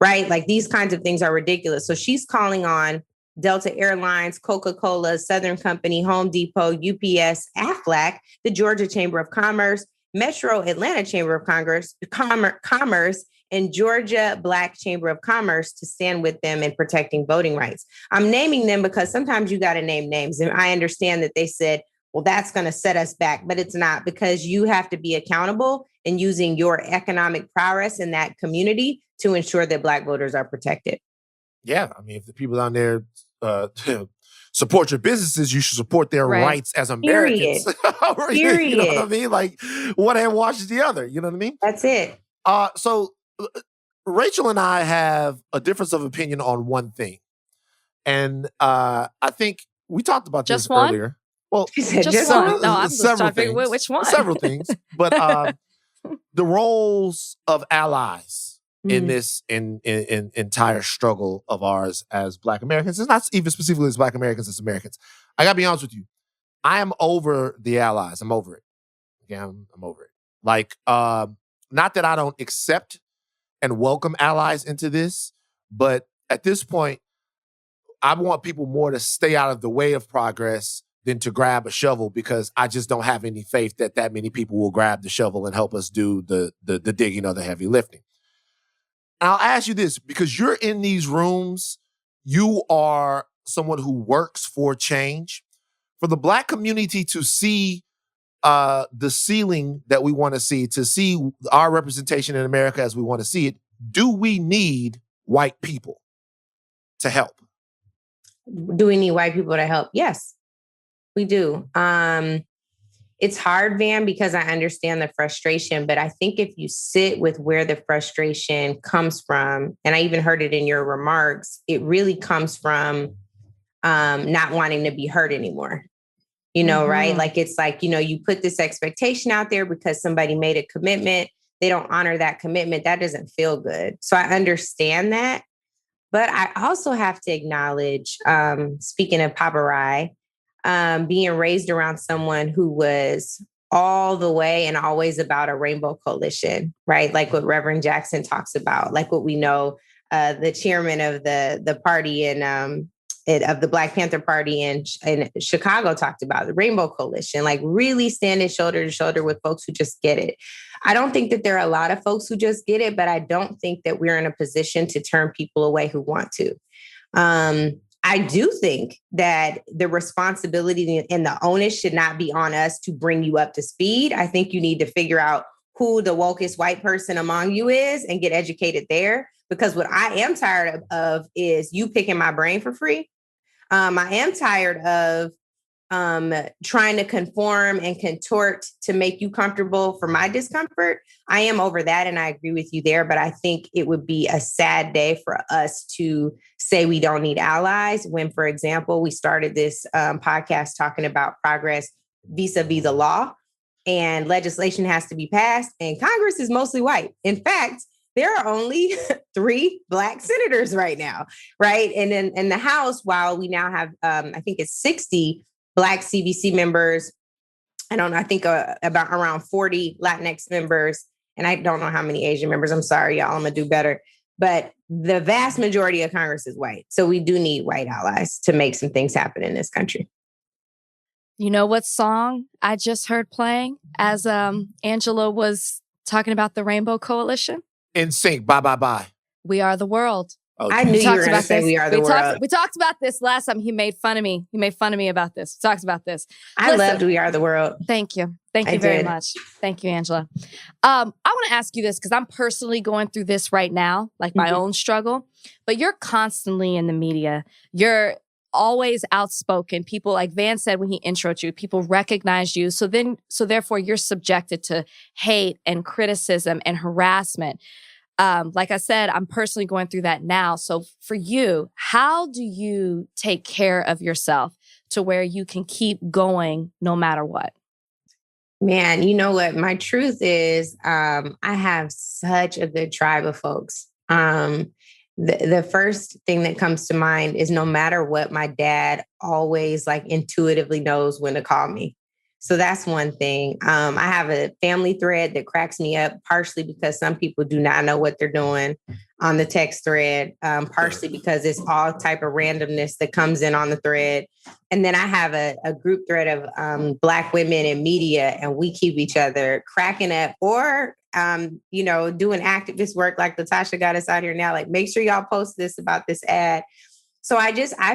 S3: right? Like, these kinds of things are ridiculous. So she's calling on Delta Airlines, Coca-Cola, Southern Company, Home Depot, UPS, AFLAC, the Georgia Chamber of Commerce, Metro Atlanta Chamber of Commerce, and Georgia Black Chamber of Commerce to stand with them in protecting voting rights. I'm naming them because sometimes you got to name names. And I understand that they said, well, that's going to set us back, but it's not, because you have to be accountable in using your economic prowess in that community to ensure that Black voters are protected.
S1: Yeah, I mean, if the people down there support your businesses, you should support their rights as Americans.
S3: Period.
S1: You know what I mean? Like, one hand washes the other. You know what I mean?
S3: That's it.
S1: So Rachel and I have a difference of opinion on one thing. And I think we talked about
S2: just
S1: this
S2: one?
S1: Earlier. Well,
S2: just one. No, I'm just trying to figure out which one.
S1: Several things. But the roles of allies in this in entire struggle of ours as Black Americans. It's not even specifically as Black Americans, as Americans. I gotta be honest with you. I am over the allies. I'm over it. Okay, I'm over it. Like, not that I don't accept and welcome allies into this, but at this point, I want people more to stay out of the way of progress than to grab a shovel, because I just don't have any faith that many people will grab the shovel and help us do the digging or the heavy lifting. I'll ask you this, because you're in these rooms, you are someone who works for change. For the Black community to see the ceiling that we want to see our representation in America as we want to see it, do we need white people to help?
S3: Do we need white people to help? Yes, we do. It's hard, Van, because I understand the frustration, but I think if you sit with where the frustration comes from, and I even heard it in your remarks, it really comes from not wanting to be heard anymore. You know, right? Like, it's like, you know, you put this expectation out there because somebody made a commitment. They don't honor that commitment. That doesn't feel good. So I understand that. But I also have to acknowledge, speaking of Papa Rye, being raised around someone who was all the way and always about a rainbow coalition, right? Like what Reverend Jackson talks about, like what we know the chairman of the party and of the Black Panther Party in Chicago talked about, the Rainbow Coalition, like really standing shoulder to shoulder with folks who just get it. I don't think that there are a lot of folks who just get it, but I don't think that we're in a position to turn people away who want to. I do think that the responsibility and the onus should not be on us to bring you up to speed. I think you need to figure out who the wokest white person among you is and get educated there. Because what I am tired of is you picking my brain for free. I am tired of trying to conform and contort to make you comfortable for my discomfort. I am over that, and I agree with you there. But I think it would be a sad day for us to say we don't need allies when, for example, we started this podcast talking about progress vis-a-vis the law, and legislation has to be passed, and Congress is mostly white. In fact, there are only 3 Black senators right now, right? And then in the House, while we now have, I think it's 60 Black CBC members, I think about around 40 Latinx members, and I don't know how many Asian members. I'm sorry, y'all, I'm gonna do better. But the vast majority of Congress is white. So we do need white allies to make some things happen in this country.
S2: You know what song I just heard playing as Angela was talking about the Rainbow Coalition?
S1: In sync. Bye, bye, bye.
S2: We Are the World.
S1: Oh,
S3: I knew you were going to say
S2: this.
S3: We Are the World.
S2: We talked about this last time. He made fun of me. He made fun of me about this. We talked about this.
S3: I loved We Are the World.
S2: Thank you. Thank you very much. Thank you, Angela. I want to ask you this because I'm personally going through this right now, like my own struggle. But you're constantly in the media. You're always outspoken. People, like Van said when he introed you, people recognize you. So therefore, you're subjected to hate and criticism and harassment. Like I said, I'm personally going through that now. So for you, how do you take care of yourself to where you can keep going no matter what?
S3: Man, you know what? My truth is, I have such a good tribe of folks. The first thing that comes to mind is no matter what, my dad always like intuitively knows when to call me. So that's one thing. I have a family thread that cracks me up, partially because some people do not know what they're doing on the text thread, partially because it's all type of randomness that comes in on the thread. And then I have a group thread of Black women in media, and we keep each other cracking up or, doing activist work like Latasha got us out here now. Like, make sure y'all post this about this ad. So I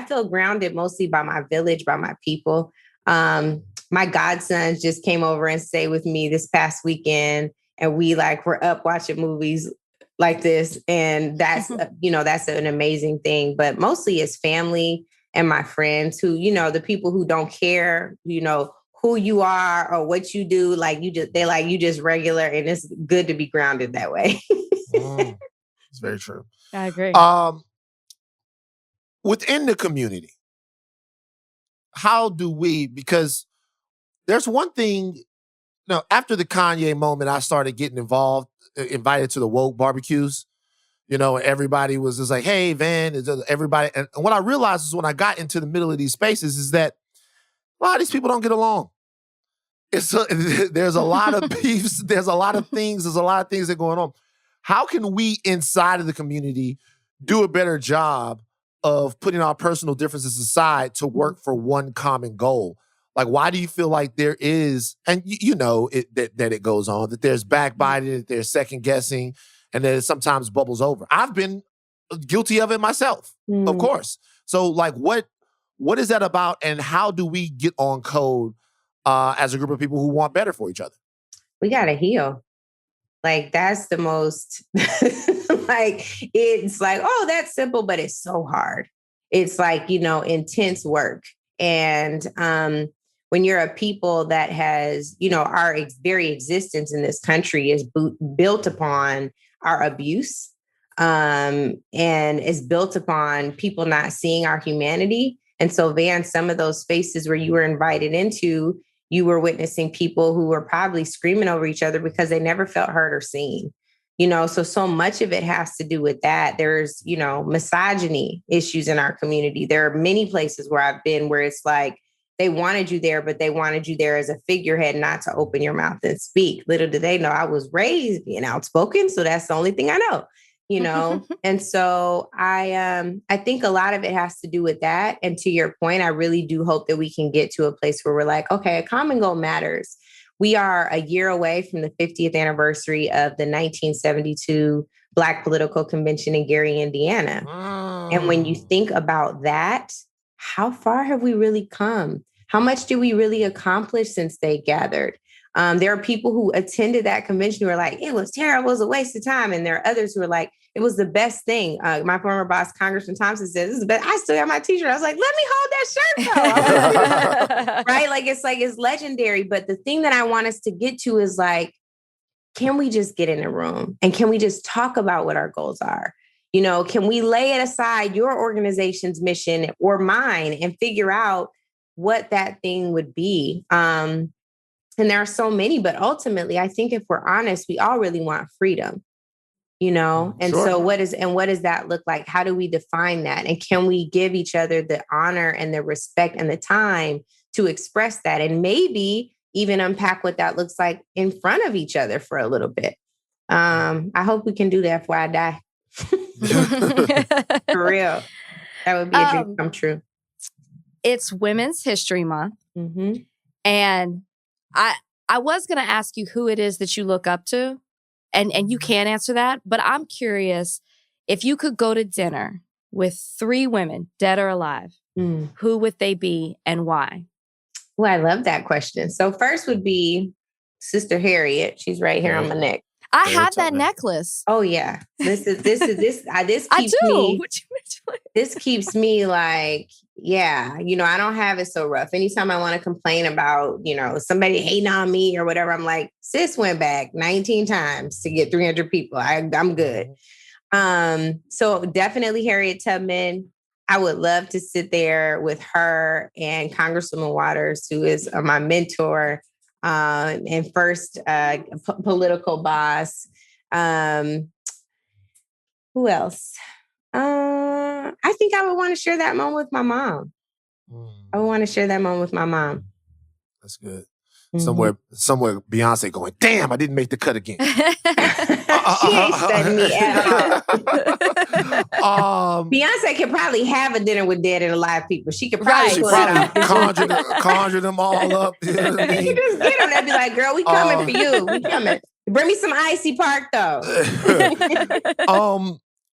S3: feel grounded mostly by my village, by my people. My godsons just came over and stayed with me this past weekend, and we're up watching movies like this. And that's, that's an amazing thing. But mostly it's family and my friends who, the people who don't care, who you are or what you do. You just regular, and it's good to be grounded that way.
S1: It's very true.
S2: I agree.
S1: Within the community, how do we, because there's one thing, after the Kanye moment, I started getting invited to the woke barbecues, and everybody was just like, hey, Van, everybody. And what I realized is when I got into the middle of these spaces is that a lot of these people don't get along. There's a lot of beefs. There's a lot of things that are going on. How can we inside of the community do a better job of putting our personal differences aside to work for one common goal? Like, why do you feel like there is, and that it goes on, that there's backbiting, that there's second guessing, and that it sometimes bubbles over? I've been guilty of it myself, of course. So, like, what is that about, and how do we get on code as a group of people who want better for each other?
S3: We got to heal. Like, that's the most, it's like, oh, that's simple, but it's so hard. It's like, intense work. And when you're a people that has, our very existence in this country is built upon our abuse and is built upon people not seeing our humanity. And so, Van, some of those spaces where you were invited into, you were witnessing people who were probably screaming over each other because they never felt heard or seen. So much of it has to do with that. There's, misogyny issues in our community. There are many places where I've been where it's like they wanted you there, but they wanted you there as a figurehead, not to open your mouth and speak. Little do they know I was raised being outspoken. So that's the only thing I know, And so I think a lot of it has to do with that. And to your point, I really do hope that we can get to a place where we're like, okay, a common goal matters. We are a year away from the 50th anniversary of the 1972 Black Political Convention in Gary, Indiana. And when you think about that, how far have we really come? How much did we really accomplish since they gathered? There are people who attended that convention who are like, it was terrible, it was a waste of time. And there are others who are like, it was the best thing. My former boss, Congressman Thompson, says, this is the best. I still got my t-shirt. I was like, let me hold that shirt though. Right? It's legendary. But the thing that I want us to get to is like, can we just get in a room and can we just talk about what our goals are? Can we lay it aside, your organization's mission or mine, and figure out what that thing would be? And there are so many, but ultimately, I think if we're honest, we all really want freedom. And sure. So what does that look like? How do we define that? And can we give each other the honor and the respect and the time to express that? And maybe even unpack what that looks like in front of each other for a little bit. I hope we can do that before I die. For real. That would be a dream come true.
S2: It's Women's History Month.
S3: Mm-hmm.
S2: And I was going to ask you who it is that you look up to, and you can't answer that, but I'm curious, if you could go to dinner with 3 women, dead or alive, who would they be and why?
S3: Well, I love that question. So first would be Sister Harriet. She's right here on my neck.
S2: I have that necklace.
S3: Oh yeah. This keeps
S2: I do.
S3: me. This keeps me like, yeah, I don't have it so rough. Anytime I want to complain about, somebody hating on me or whatever, I'm like, sis went back 19 times to get 300 people. I'm good. So definitely Harriet Tubman. I would love to sit there with her and Congresswoman Waters, who is my mentor and first political boss. Who else? I think I would want to share that moment with my mom. I would want to share that moment with my mom.
S1: That's good. Somewhere Beyonce going, damn, I didn't make the cut again.
S3: She ain't studying me at all. Beyonce could probably have a dinner with dead and alive people. She could probably
S1: conjure them all up. You know what I mean?
S3: You just get them and be like, girl, we coming for you. We coming. Bring me some Icy Park, though.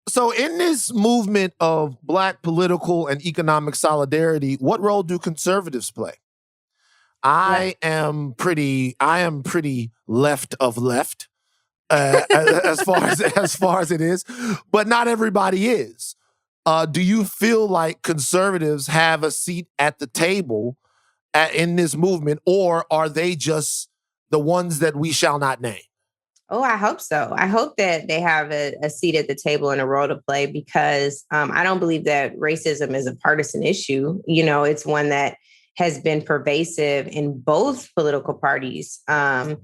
S1: So in this movement of Black political and economic solidarity, what role do conservatives play? I am pretty left of left as far as it is, but not everybody is. Do you feel like conservatives have a seat at the table in this movement, or are they just the ones that we shall not name?
S3: Oh, I hope so. I hope that they have a seat at the table and a role to play, because I don't believe that racism is a partisan issue. It's one that has been pervasive in both political parties. And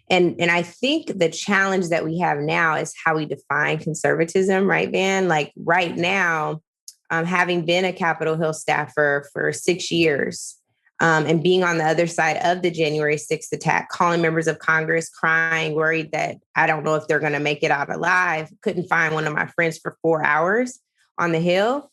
S3: I think the challenge that we have now is how we define conservatism, right, Van? Like right now, having been a Capitol Hill staffer for 6 years, and being on the other side of the January 6th attack, calling members of Congress, crying, worried that I don't know if they're going to make it out alive. Couldn't find one of my friends for 4 hours on the Hill.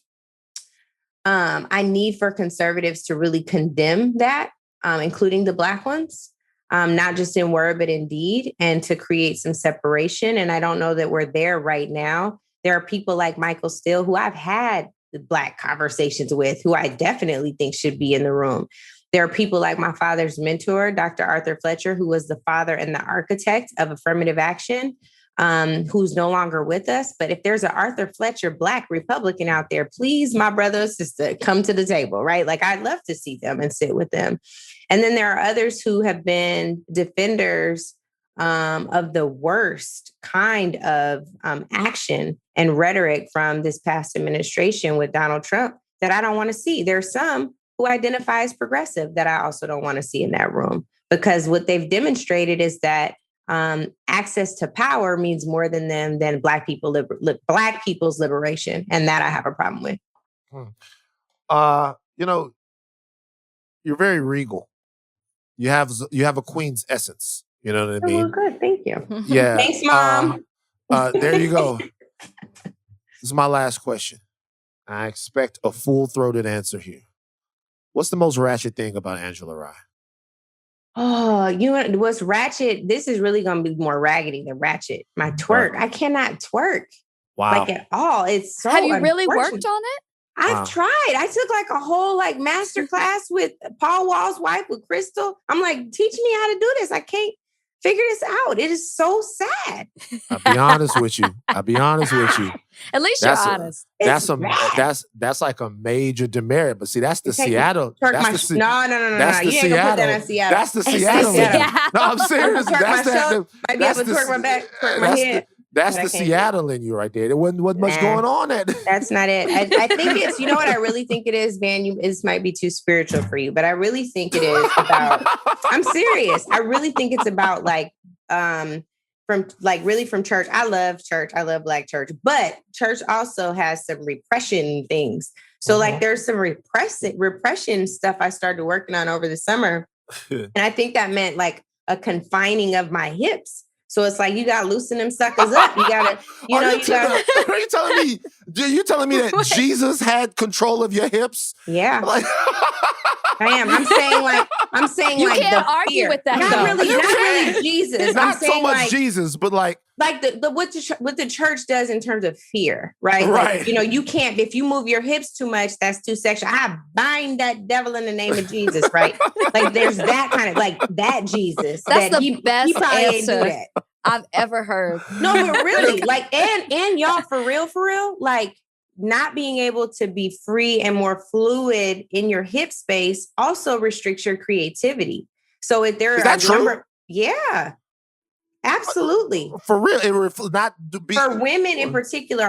S3: I need for conservatives to really condemn that, including the Black ones, not just in word, but in deed, and to create some separation. And I don't know that we're there right now. There are people like Michael Steele, who I've had the Black conversations with, who I definitely think should be in the room. There are people like my father's mentor, Dr. Arthur Fletcher, who was the father and the architect of affirmative action, who's no longer with us. But if there's an Arthur Fletcher Black Republican out there, please, my brother or sister, come to the table, right? Like, I'd love to see them and sit with them. And then there are others who have been defenders of the worst kind of action and rhetoric from this past administration with Donald Trump that I don't want to see. There's some who identify as progressive that I also don't want to see in that room, because what they've demonstrated is that access to power means more than Black Black people's liberation, and that I have a problem with.
S1: You're very regal. You have a queen's essence. You know what I mean?
S3: Oh, good, thank you.
S1: Yeah.
S3: Thanks, Mom.
S1: There you go. This is my last question. I expect a full-throated answer here. What's the most ratchet thing about Angela Rye?
S3: Oh, what's ratchet? This is really going to be more raggedy than ratchet. My twerk. I cannot twerk.
S1: Wow.
S3: Like at all. It's so
S2: Have you really worked on it?
S3: I've tried. I took like a whole master class with Paul Wall's wife, with Crystal. I'm like, teach me how to do this. I can't figure this out. It is so sad.
S1: I'll be honest with you. At
S2: least you're honest.
S1: That's like a major demerit. But see, that's the Seattle.
S3: No.
S1: That's the
S3: You ain't gonna put that on Seattle.
S1: That's the Seattle. No, I'm serious.
S3: Might be able to twerk my back, twerk my head.
S1: That's the Seattle in you right there. There wasn't much going on at.
S3: That's not it. I think it's, you know what I really think it is, Van? This might be too spiritual for you, but I really think it is about, I'm serious. I really think it's about from church. I love church. I love Black church, but church also has some repression things. So there's some repression stuff I started working on over the summer. And I think that meant like a confining of my hips. So it's like you gotta loosen them suckers up. You gotta,
S1: Are you telling me? You telling me that Jesus had control of your hips?
S3: Yeah.
S1: Like,
S3: I am. I'm saying
S2: you
S3: like
S2: can't
S3: the
S2: argue
S3: fear.
S2: with that.
S3: Not really Jesus.
S1: Not
S3: I'm saying
S1: so much
S3: like,
S1: Jesus, but like
S3: what the church does in terms of fear, right?
S1: Right.
S3: Like, you can't, if you move your hips too much, that's too sexual. I bind that devil in the name of Jesus, right? Like there's that kind of like that Jesus.
S2: That's
S3: that
S2: the best
S3: he probably
S2: answer
S3: ain't do that.
S2: I've ever heard.
S3: No, but really, like, and y'all for real, like not being able to be free and more fluid in your hip space also restricts your creativity. So if there
S1: Is that true?
S3: Yeah. Absolutely.
S1: For real,
S3: for women in particular.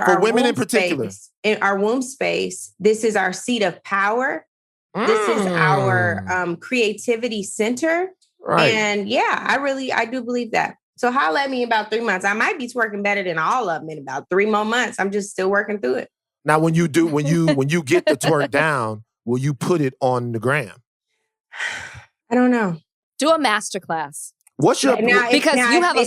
S3: In our womb space, this is our seat of power. This is our creativity center.
S1: Right.
S3: And yeah, I do believe that. So holla at me in about 3 months. I might be twerking better than all of them in about 3 more months. I'm just still working through it.
S1: Now, when you get the twerk down, will you put it on the gram?
S3: I don't know.
S2: Do a masterclass.
S1: What's your
S2: because you have a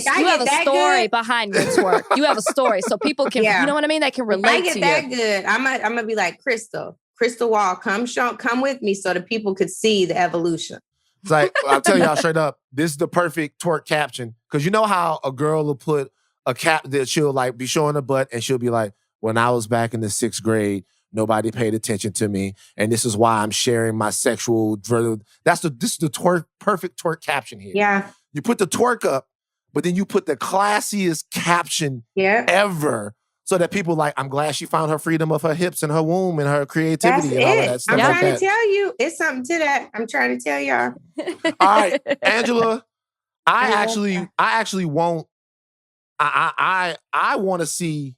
S2: story behind your twerk. You have a story, so people can, you know what I mean? They can relate to you.
S3: If I get that good, I'm gonna be like Crystal Wall. Come with me, so that people could see the evolution.
S1: It's like I'll tell y'all straight up, this is the perfect twerk caption because you know how a girl will put a cap that she'll like be showing her butt and she'll be like, "When I was back in the 6th grade, nobody paid attention to me, and this is why I'm sharing my sexual." This is the perfect twerk caption here.
S3: Yeah.
S1: You put the twerk up, but then you put the classiest caption ever so that people like, I'm glad she found her freedom of her hips and her womb and her creativity and all of that stuff.
S3: I'm trying to tell you, it's something to that. I'm trying to tell y'all.
S1: All right, Angela, I actually want to see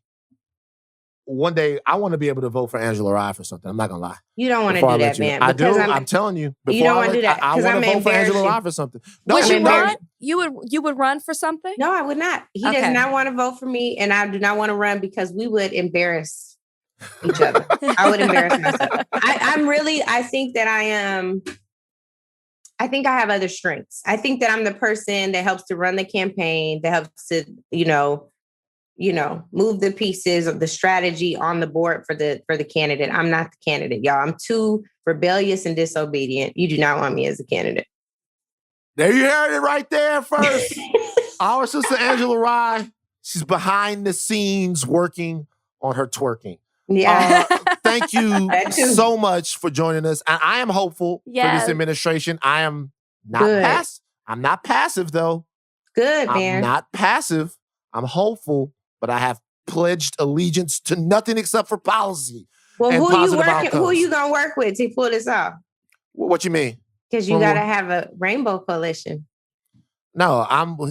S1: one day. I want to be able to vote for Angela Rye for something. I'm not gonna lie.
S3: You don't want to do that, man.
S1: I do. I'm telling you.
S3: You don't want to do that.
S1: I want to vote for Angela Rye for something. No,
S2: would you run? You would run for something?
S3: No, I would not. He does not want to vote for me, and I do not want to run because we would embarrass each other. I would embarrass myself. I think that I am. I think I have other strengths. I think that I'm the person that helps to run the campaign, that helps to, move the pieces of the strategy on the board for the candidate. I'm not the candidate, y'all. I'm too rebellious and disobedient. You do not want me as a candidate.
S1: There you heard it right there first. Our sister Angela Rye, she's behind the scenes working on her twerking.
S3: Yeah.
S1: Thank you so much for joining us. And I am hopeful for this administration. I am not passive. I'm not passive though.
S3: Good, man.
S1: I'm not passive. I'm hopeful, but I have pledged allegiance to nothing except for policy.
S3: Well, who are you gonna work with to pull this off?
S1: What you mean?
S3: Because you gotta have a rainbow coalition.
S1: No,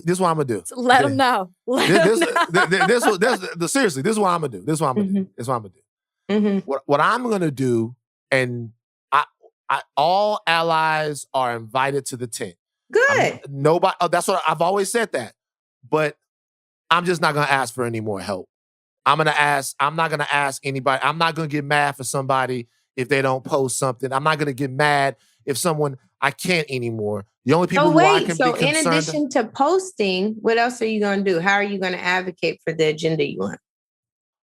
S1: this is what I'm gonna do.
S2: Let them know.
S1: Seriously, this is what I'm gonna do. This is what I'm gonna do. This is what I'm gonna do.
S3: Mm-hmm.
S1: What I'm gonna do, and all allies are invited to the tent.
S3: Good.
S1: Nobody. That's what I've always said that, but I'm just not gonna ask for any more help. I'm not gonna ask anybody. I'm not gonna get mad for somebody if they don't post something. I'm not gonna get mad if I can't anymore. The only people who I can be concerned.
S3: In addition to posting, what else are you gonna do? How are you gonna advocate for the agenda you want?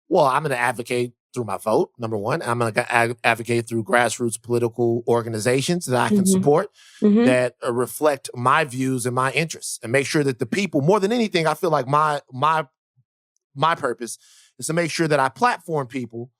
S1: Well, I'm gonna advocate through my vote, number one. I'm going to advocate through grassroots political organizations that I can support that reflect my views and my interests, and make sure that the people, more than anything, I feel like my purpose is to make sure that I platform people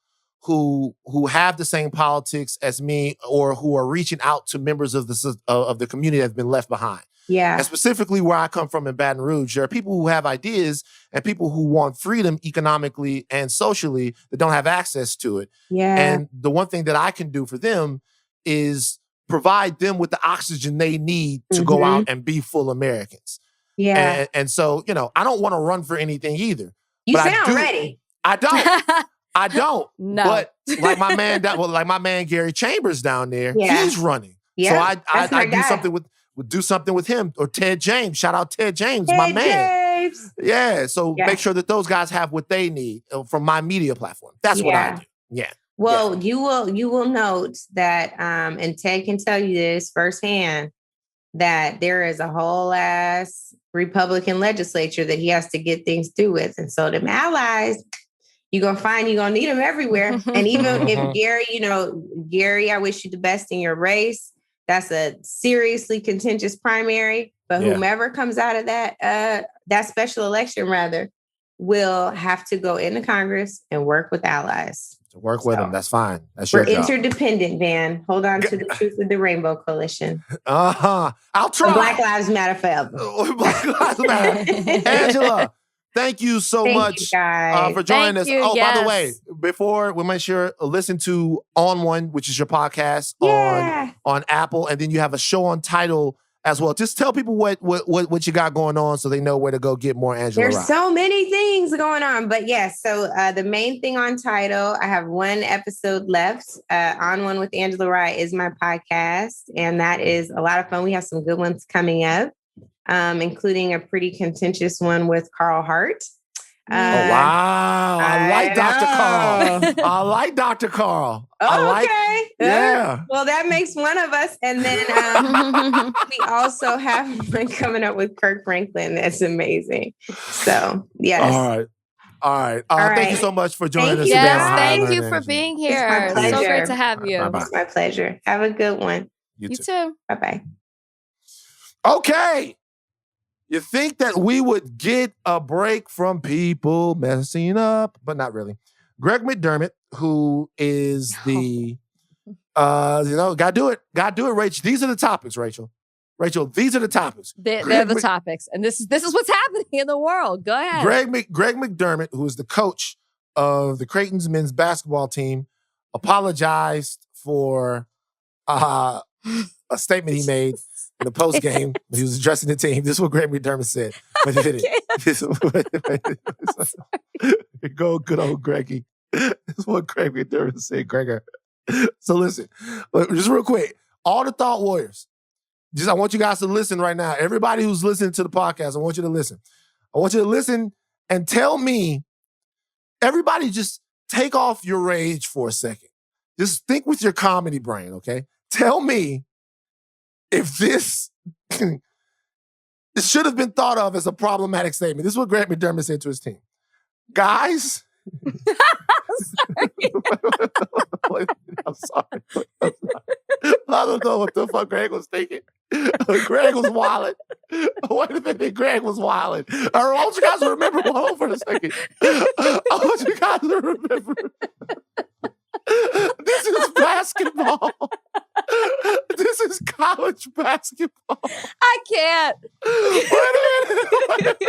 S1: who have the same politics as me, or who are reaching out to members of the community that have been left behind.
S3: Yeah.
S1: And specifically where I come from in Baton Rouge, there are people who have ideas and people who want freedom economically and socially that don't have access to it.
S3: Yeah.
S1: And the one thing that I can do for them is provide them with the oxygen they need to go out and be full Americans.
S3: Yeah.
S1: And so, I don't want to run for anything either.
S3: You sound ready.
S1: I don't. I don't.
S2: No.
S1: But like my man Gary Chambers down there, he's running.
S3: Yeah.
S1: So I do something with him, or Ted James. Shout out Ted James, my man.
S3: James.
S1: Yeah. So make sure that those guys have what they need from my media platform. That's what I do. Yeah.
S3: Well, you will note that, and Ted can tell you this firsthand, that there is a whole ass Republican legislature that he has to get things through with. And so them allies, you're going to need them everywhere. And even if Gary, I wish you the best in your race. That's a seriously contentious primary. But whomever comes out of that special election, rather, will have to go into Congress and work with allies.
S1: To work with them, that's fine. That's your job.
S3: We're interdependent, Van. Hold on to the truth of the Rainbow Coalition.
S1: I'll try.
S3: Black Lives Matter forever.
S1: Black Lives Matter. Angela, thank you so much for joining us. By the way, before we make sure listen to On One, which is your podcast on Apple, and then you have a show on Tidal as well. Just tell people what you got going on so they know where to go get more Angela Rye.
S3: There's so many things going on, but yes. So the main thing on Tidal, I have one episode left. On One with Angela Rye is my podcast, and that is a lot of fun. We have some good ones coming up, including a pretty contentious one with Carl Hart.
S1: Wow. I like Dr. Carl. I like Dr. Carl.
S3: Okay.
S1: Yeah.
S3: Well, that makes one of us. And then we also have one coming up with Kirk Franklin. That's amazing. So, yes.
S1: All right. Thank you so much for joining us.
S2: Yes, thank you for being here. It's so great to have you.
S1: Bye-bye.
S3: It's my pleasure. Have a good one.
S2: You too.
S3: Bye-bye.
S1: Okay. You think that we would get a break from people messing up, but not really. Greg McDermott, who is the, gotta do it, Rachel. These are the topics, Rachel. These are the topics.
S2: They're the topics. And this is what's happening in the world. Go ahead.
S1: Greg McDermott, who is the coach of the Creighton's men's basketball team, apologized for a statement he made in the post game when he was addressing the team. This is what Greg McDermott said. Go, good old Greggy. This is what Greg McDermott said, Gregor. So listen, just real quick, all the thought warriors, I want you guys to listen right now. Everybody who's listening to the podcast, I want you to listen. I want you to listen and tell me, everybody just take off your rage for a second. Just think with your comedy brain, okay? Tell me if this should have been thought of as a problematic statement. This is what Greg McDermott said to his team. Guys. I'm sorry. I don't know what the fuck Greg was thinking. Greg was wilding. Wait a minute, Greg was wilding. I want you guys to remember, hold on for a second. I want you guys to remember. This is basketball. This is college basketball.
S2: I can't.
S1: Wait a minute.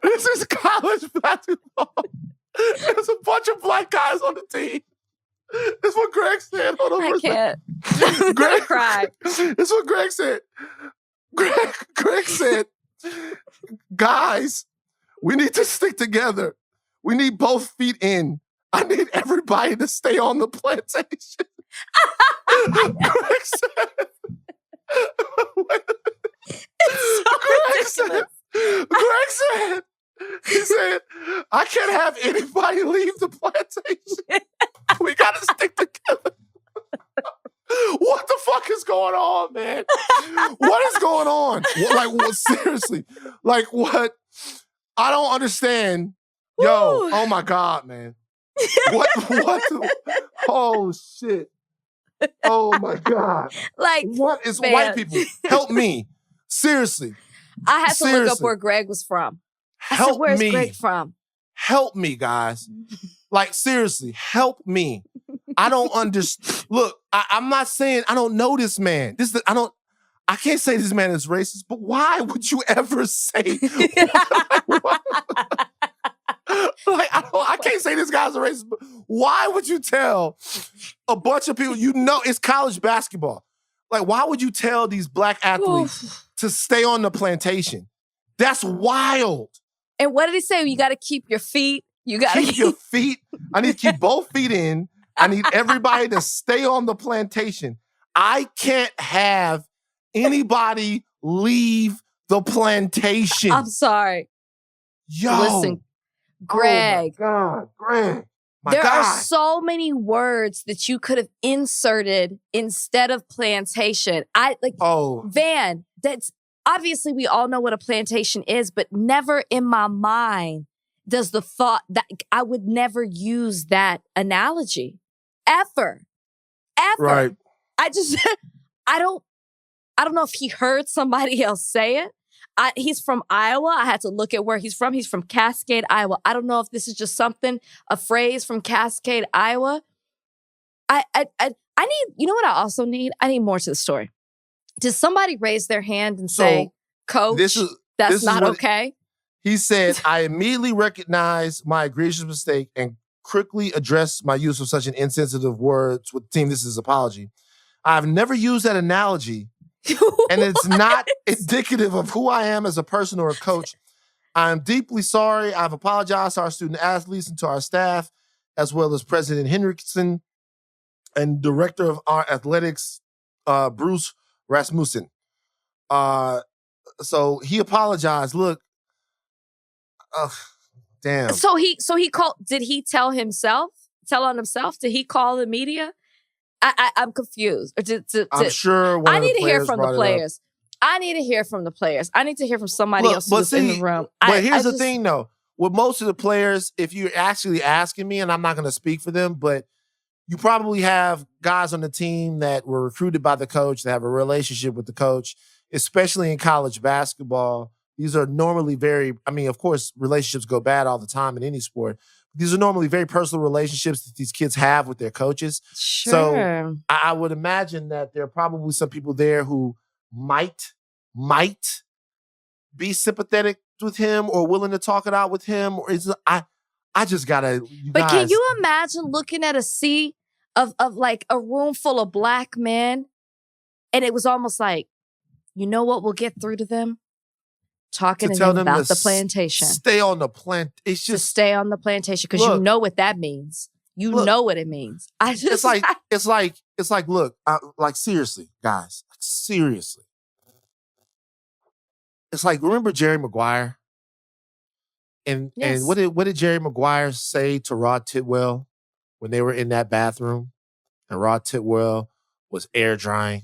S1: This is college basketball. There's a bunch of black guys on the team. This is what Greg said. Hold on for a second.
S2: Greg cried.
S1: This is what Greg said. Greg said, guys, we need to stick together. We need both feet in. I need everybody to stay on the plantation. Greg said, he said, I can't have anybody leave the plantation. We got to stick together. What the fuck is going on, man? What is going on? Seriously. Like, what? I don't understand. Yo, oh my God, man. What? Oh, shit. Oh, my God.
S2: Like,
S1: what is
S2: man.
S1: White people? Help me. Seriously.
S2: I had to look up where Greg was from. Where's Greg from?
S1: Help me, guys. Like, seriously, help me. I don't understand. Look, I'm not saying I don't know this man. I can't say this man is racist, but why would you ever say I can't say this guy's a racist, but why would you tell a bunch of people, it's college basketball. Like, why would you tell these black athletes to stay on the plantation? That's wild.
S2: And what did he say? You got to keep your feet. You got to
S1: keep your feet. I need to keep both feet in. I need everybody to stay on the plantation. I can't have anybody leave the plantation.
S2: I'm sorry.
S1: Yo.
S2: Listen, Greg.
S1: Oh my God, Greg.
S2: There are so many words that you could have inserted instead of plantation. Van, that's obviously we all know what a plantation is, but never in my mind does the thought that I would never use that analogy. Ever.
S1: Right.
S2: I don't know if he heard somebody else say it. He's from Iowa. I had to look at where he's from. He's from Cascade, Iowa. I don't know if this is just a phrase from Cascade, Iowa. I need, you know what I also need? I need more to the story. Did somebody raise their hand and say, Coach, that's not okay?
S1: He said, I immediately recognized my egregious mistake and quickly addressed my use of such an insensitive words with the team. This is his apology. I've never used that analogy. And it's not indicative of who I am as a person or a coach. I'm deeply sorry. I've apologized to our student athletes and to our staff, as well as President Henriksen and Director of our athletics, Bruce Rasmussen. So he apologized. Look, damn.
S2: So he called. Did he tell on himself? Did he call the media? I'm confused.
S1: I'm sure
S2: I need to hear from the players. I need to hear from the players. I need to hear from somebody else who's in the room.
S1: But here's the thing, though. With most of the players, if you're actually asking me, and I'm not going to speak for them, but you probably have guys on the team that were recruited by the coach, that have a relationship with the coach, especially in college basketball. These are normally of course, relationships go bad all the time in any sport. These are normally very personal relationships that these kids have with their coaches.
S2: Sure.
S1: So I would imagine that there are probably some people there who might be sympathetic with him or willing to talk it out with him. Or I just gotta.
S2: But can you imagine looking at a sea of like a room full of black men, and it was almost like, you know what will get through to them? Talking to them about the plantation.
S1: Stay on the plant. It's just
S2: to stay on the plantation because you know what that means. You know what it means.
S1: It's like. Look, like seriously, guys, like, seriously. It's like, remember Jerry Maguire? And what did Jerry Maguire say to Rod Tidwell when they were in that bathroom? And Rod Tidwell was air drying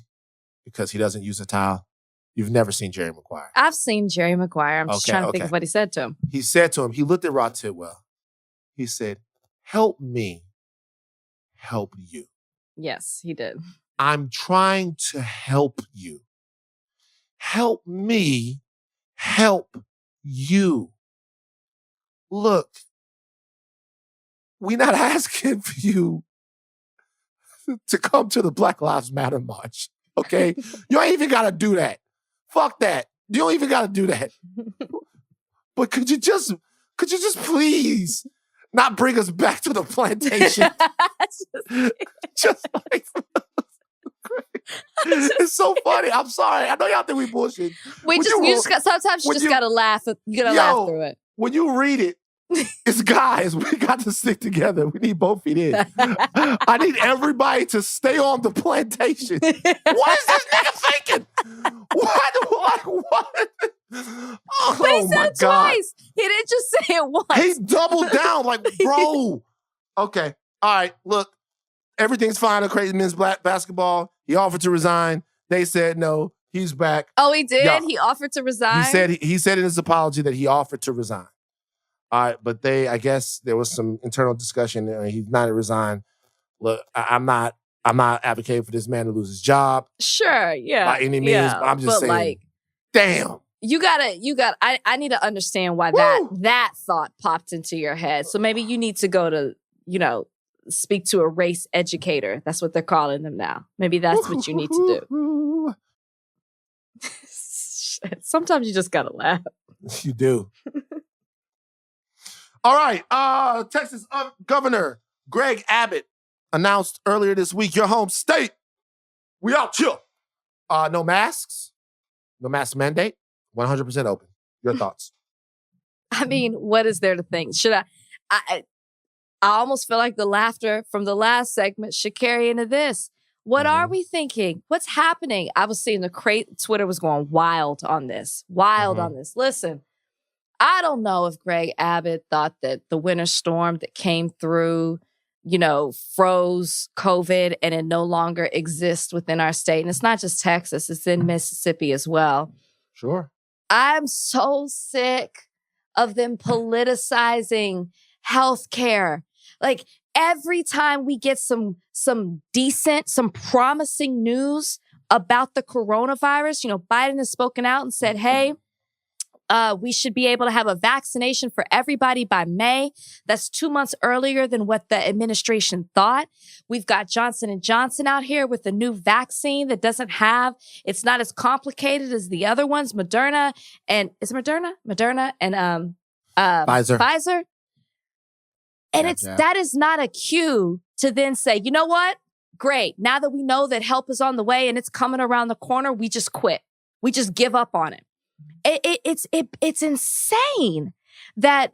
S1: because he doesn't use a towel. You've never seen Jerry Maguire.
S2: I've seen Jerry Maguire. I'm just trying to think of what he said to him.
S1: He said to him, he looked at Rod Tidwell. He said, help me help you.
S2: Yes, he did.
S1: I'm trying to help you. Help me help you. Look, we're not asking for you to come to the Black Lives Matter march, okay? You ain't even got to do that. Fuck that. You don't even got to do that. But could you just please not bring us back to the plantation? just like... It's so funny. I'm sorry. I know y'all think we bullshit.
S2: Sometimes you just gotta laugh. You gotta laugh through it.
S1: When you read it, it's guys. We got to stick together. We need both feet in. I need everybody to stay on the plantation. What is this nigga thinking? What? Oh,
S2: but he said it twice. He didn't just say it once.
S1: He doubled down like, bro. Okay. All right. Look, everything's fine at Creighton men's basketball. He offered to resign. They said no. He's back.
S2: Oh, he did? Yeah. He offered to resign?
S1: He said in his apology that he offered to resign. All right, but I guess there was some internal discussion and he's not to resign. Look, I'm not advocating for this man to lose his job.
S2: Sure, yeah.
S1: By any means, but I'm just saying, like, damn.
S2: I need to understand why that thought popped into your head. So maybe you need to go to, speak to a race educator. That's what they're calling them now. Maybe that's what you need to do. Sometimes you just gotta laugh.
S1: You do. All right. Texas Governor Greg Abbott announced earlier this week, your home state, we out here. No masks, no mask mandate, 100% open. Your thoughts?
S2: I mean, what is there to think? Should I almost feel like the laughter from the last segment should carry into this. What are we thinking? What's happening? I was seeing Twitter was going wild on this. Listen, I don't know if Greg Abbott thought that the winter storm that came through froze COVID and it no longer exists within our state. And it's not just Texas, it's in Mississippi as well.
S1: Sure.
S2: I'm so sick of them politicizing healthcare. Like every time we get some decent, some promising news about the coronavirus, Biden has spoken out and said, hey, we should be able to have a vaccination for everybody by May. That's 2 months earlier than what the administration thought. We've got Johnson & Johnson out here with a new vaccine that it's not as complicated as the other ones, Moderna and Pfizer. And that is not a cue to then say, you know what? Great. Now that we know that help is on the way and it's coming around the corner, we just quit. We just give up on it. It's insane that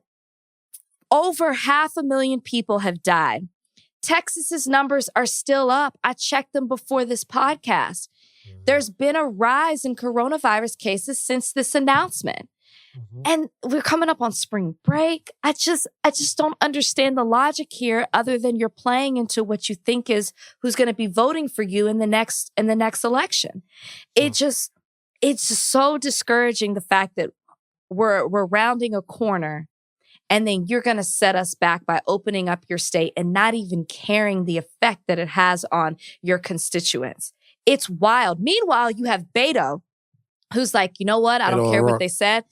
S2: over 500,000 people have died. Texas's numbers are still up. I checked them before this podcast. There's been a rise in coronavirus cases since this announcement. And we're coming up on spring break. I just don't understand the logic here other than you're playing into what you think is who's going to be voting for you in the next election. It's just so discouraging, the fact that we're rounding a corner and then you're going to set us back by opening up your state and not even caring the effect that it has on your constituents. It's wild. Meanwhile, you have Beto, who's like, you know what? I don't care what they said.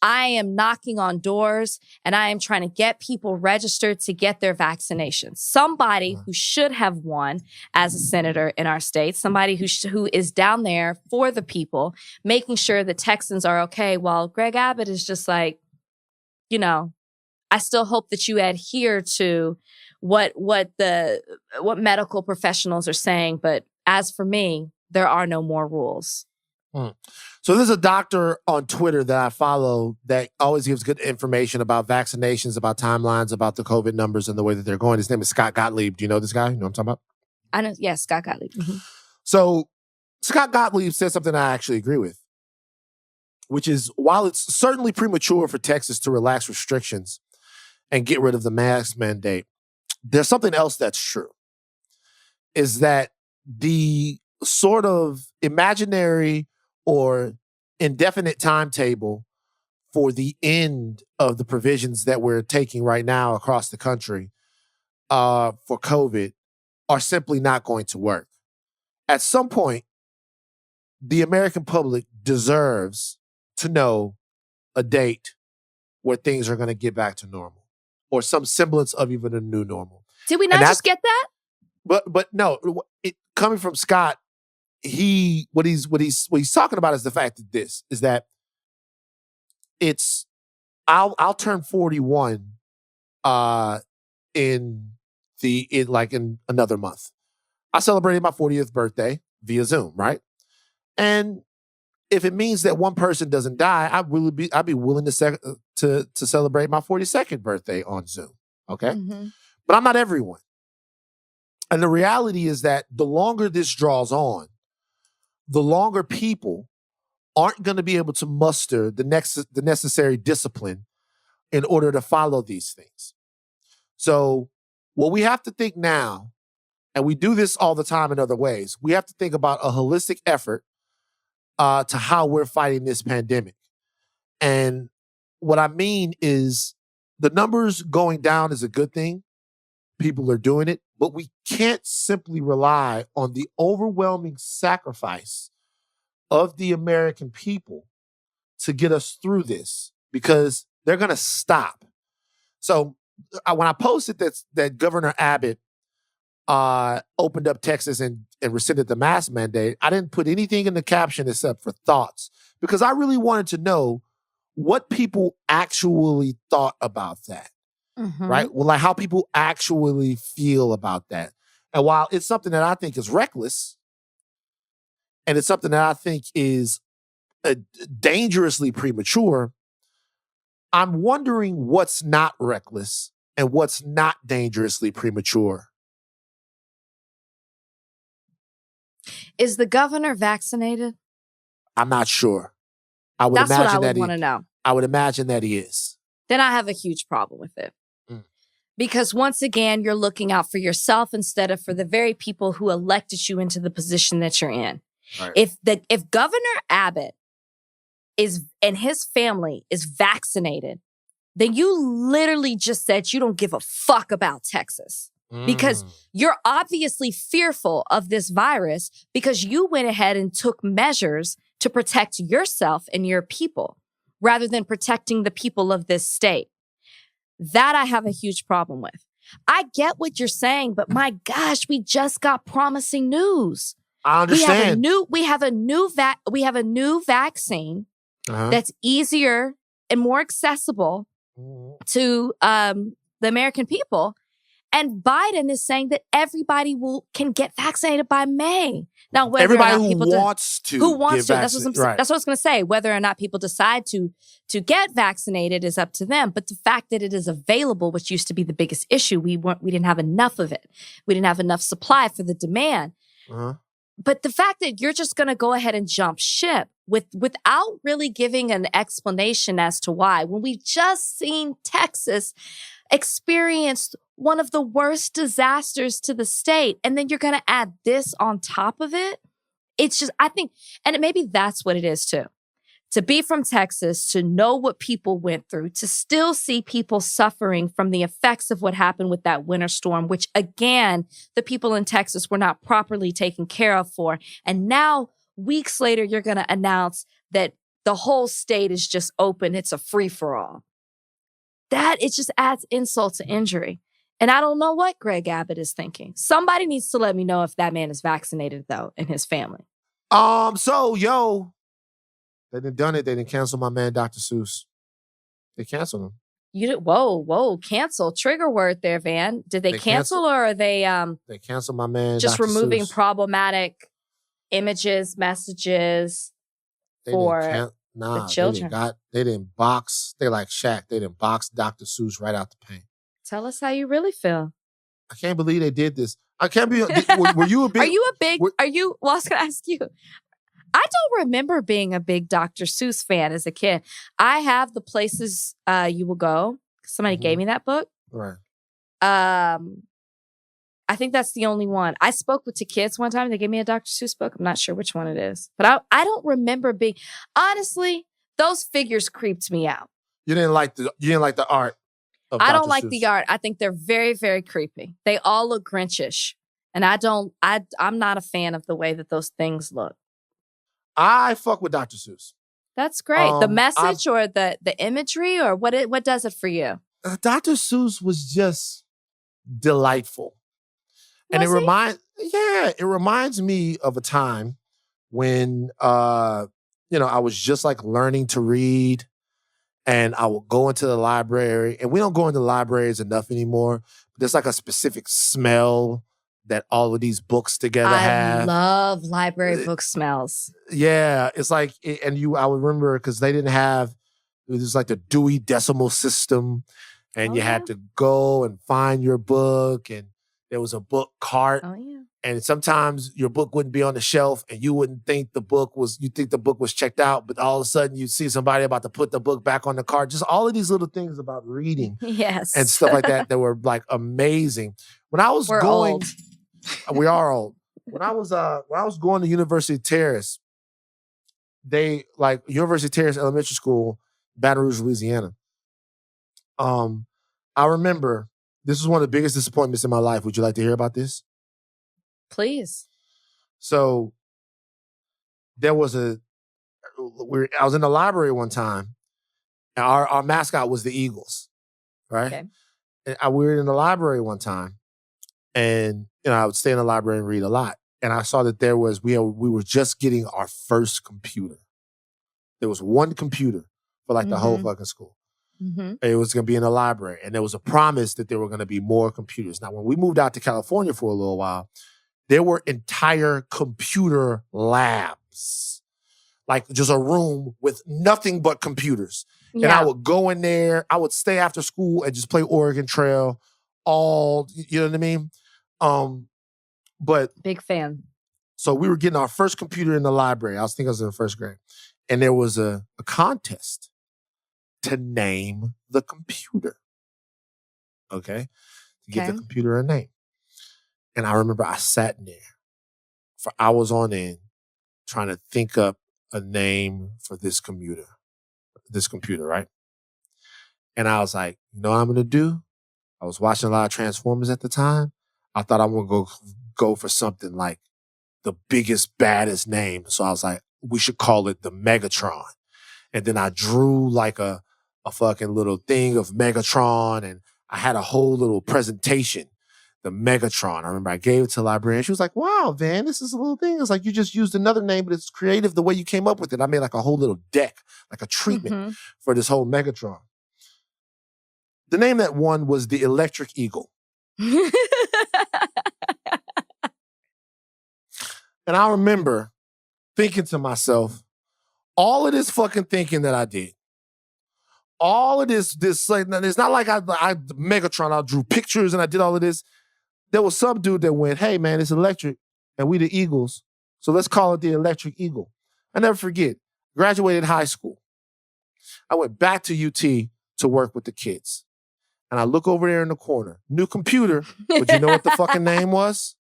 S2: I am knocking on doors and I am trying to get people registered to get their vaccinations. Somebody who should have won as a senator in our state, somebody who is down there for the people, making sure the Texans are okay, while Greg Abbott is just like, I still hope that you adhere to what medical professionals are saying. But as for me, there are no more rules.
S1: So there's a doctor on Twitter that I follow that always gives good information about vaccinations, about timelines, about the COVID numbers and the way that they're going. His name is Scott Gottlieb. Do you know this guy? You know what I'm talking about?
S2: I know. Yes, Scott Gottlieb. Mm-hmm.
S1: So Scott Gottlieb said something I actually agree with, which is while it's certainly premature for Texas to relax restrictions and get rid of the mask mandate, there's something else that's true, is that the sort of imaginary or indefinite timetable for the end of the provisions that we're taking right now across the country for COVID are simply not going to work. At some point, the American public deserves to know a date where things are going to get back to normal or some semblance of even a new normal.
S2: Did we not just get that?
S1: But no, coming from Scott, what he's talking about is the fact that this is that I'll turn 41 in another month. I celebrated my 40th birthday via Zoom, right? And if it means that one person doesn't die, I'd be willing to celebrate my 42nd birthday on Zoom. Okay, but I'm not everyone, and the reality is that the longer this draws on, the longer people aren't going to be able to muster the necessary discipline in order to follow these things. So what we have to think now, and we do this all the time in other ways, we have to think about a holistic effort to how we're fighting this pandemic. And what I mean is the numbers going down is a good thing. People are doing it, but we can't simply rely on the overwhelming sacrifice of the American people to get us through this, because they're going to stop. So when I posted that Governor Abbott opened up Texas and rescinded the mask mandate, I didn't put anything in the caption except for thoughts, because I really wanted to know what people actually thought about that. Right? Well, like how people actually feel about that. And while it's something that I think is reckless, and it's something that I think is dangerously premature, I'm wondering what's not reckless and what's not dangerously premature.
S2: Is the governor vaccinated?
S1: I'm not sure.
S2: That's what I would want to know.
S1: I would imagine that he is.
S2: Then I have a huge problem with it. Because once again, you're looking out for yourself instead of for the very people who elected you into the position that you're in.
S1: Right.
S2: If Governor Abbott and his family is vaccinated, then you literally just said you don't give a fuck about Texas. Because you're obviously fearful of this virus because you went ahead and took measures to protect yourself and your people rather than protecting the people of this state. That I have a huge problem with. I get what you're saying, but my gosh, we just got promising news.
S1: I understand.
S2: We have a new vaccine that's easier and more accessible to the American people. And Biden is saying that everybody can get vaccinated by May. Now, whether
S1: everybody
S2: or not people
S1: wants to,
S2: that's what I was going to say. Whether or not people decide to get vaccinated is up to them. But the fact that it is available, which used to be the biggest issue, we didn't have enough of it. We didn't have enough supply for the demand. But the fact that you're just going to go ahead and jump ship without really giving an explanation as to why, when we've just seen Texas experience one of the worst disasters to the state, and then you're going to add this on top of it. It's just, I think, and maybe that's what it is too. To be from Texas, to know what people went through, to still see people suffering from the effects of what happened with that winter storm, which again, the people in Texas were not properly taken care of for. And now, weeks later, you're going to announce that the whole state is just open. It's a free-for-all. It just adds insult to injury. And I don't know what Greg Abbott is thinking. Somebody needs to let me know if that man is vaccinated, though, and his family.
S1: They done it. They didn't cancel my man, Dr. Seuss. They canceled him.
S2: Whoa, cancel. Trigger word there, Van. Did they cancel or are they
S1: They canceled my man,
S2: just
S1: Dr.
S2: removing
S1: Seuss.
S2: Problematic images, messages for the children?
S1: They didn't box. They like Shaq. They didn't box Dr. Seuss right out the paint.
S2: Tell us how you really feel.
S1: I can't believe they did this. I can't be. Were you a big?
S2: Well, I was going to ask you. I don't remember being a big Dr. Seuss fan as a kid. I have The Places You Will Go. Somebody gave me that book.
S1: Right.
S2: I think that's the only one. I spoke with two kids one time. They gave me a Dr. Seuss book. I'm not sure which one it is. But I don't remember being... Honestly, those figures creeped me out.
S1: You didn't like the art of
S2: I
S1: Dr.
S2: don't like
S1: Seuss.
S2: the art. I think they're very, very creepy. They all look Grinchish. And I'm not a fan of the way that those things look.
S1: I fuck with Dr. Seuss.
S2: That's great. The message or the imagery or what does it for you?
S1: Dr. Seuss was just delightful. And it reminds me of a time when I was just like learning to read, and I would go into the library, and we don't go into libraries enough anymore. But there's like a specific smell that all of these books together have.
S2: I love library book smells.
S1: Yeah, it's like, I would remember because they didn't have, it was like the Dewey Decimal System, and you had to go and find your book, and there was a book cart.
S2: Oh, yeah.
S1: And sometimes your book wouldn't be on the shelf, and you wouldn't think the book was checked out, but all of a sudden you see somebody about to put the book back on the cart. Just all of these little things about reading.
S2: Yes.
S1: And stuff like that were like amazing. When I was
S2: old.
S1: We are old. When I was going to University Terrace, University Terrace Elementary School, Baton Rouge, Louisiana. I remember this was one of the biggest disappointments in my life. Would you like to hear about this?
S2: Please.
S1: So I was in the library one time, and our mascot was the Eagles, right?
S2: Okay.
S1: And we were in the library one time, and I would stay in the library and read a lot. And I saw that we were just getting our first computer. There was one computer for like the whole fucking school.
S2: Mm-hmm.
S1: It was going to be in the library, and there was a promise that there were going to be more computers. Now, when we moved out to California for a little while, there were entire computer labs, like just a room with nothing but computers. Yeah. And I would go in there. I would stay after school and just play Oregon Trail you know what I mean? But
S2: big fan.
S1: So we were getting our first computer in the library. I was in first grade. And there was a contest to name the computer. okay, to give the computer a name. And I remember I sat in there for hours on end trying to think up a name for this computer, right? And I was like, you know what I'm going to do? I was watching a lot of Transformers at the time. I thought I would go for something like the biggest, baddest name. So I was like, we should call it the Megatron. And then I drew like a fucking little thing of Megatron, and I had a whole little presentation, the Megatron. I remember I gave it to the librarian. She was like, wow, Van, this is a little thing. It's like, you just used another name, but it's creative the way you came up with it. I made like a whole little deck, like a treatment for this whole Megatron. The name that won was the Electric Eagle. And I remember thinking to myself, all of this fucking thinking that I did, all of this like, it's not like I Megatron, I drew pictures and I did all of this. There was some dude that went, hey man, it's electric and we the Eagles, so let's call it the Electric Eagle. I never forget, graduated high school. I went back to UT to work with the kids. And I look over there in the corner, new computer, but you know what the fucking name was?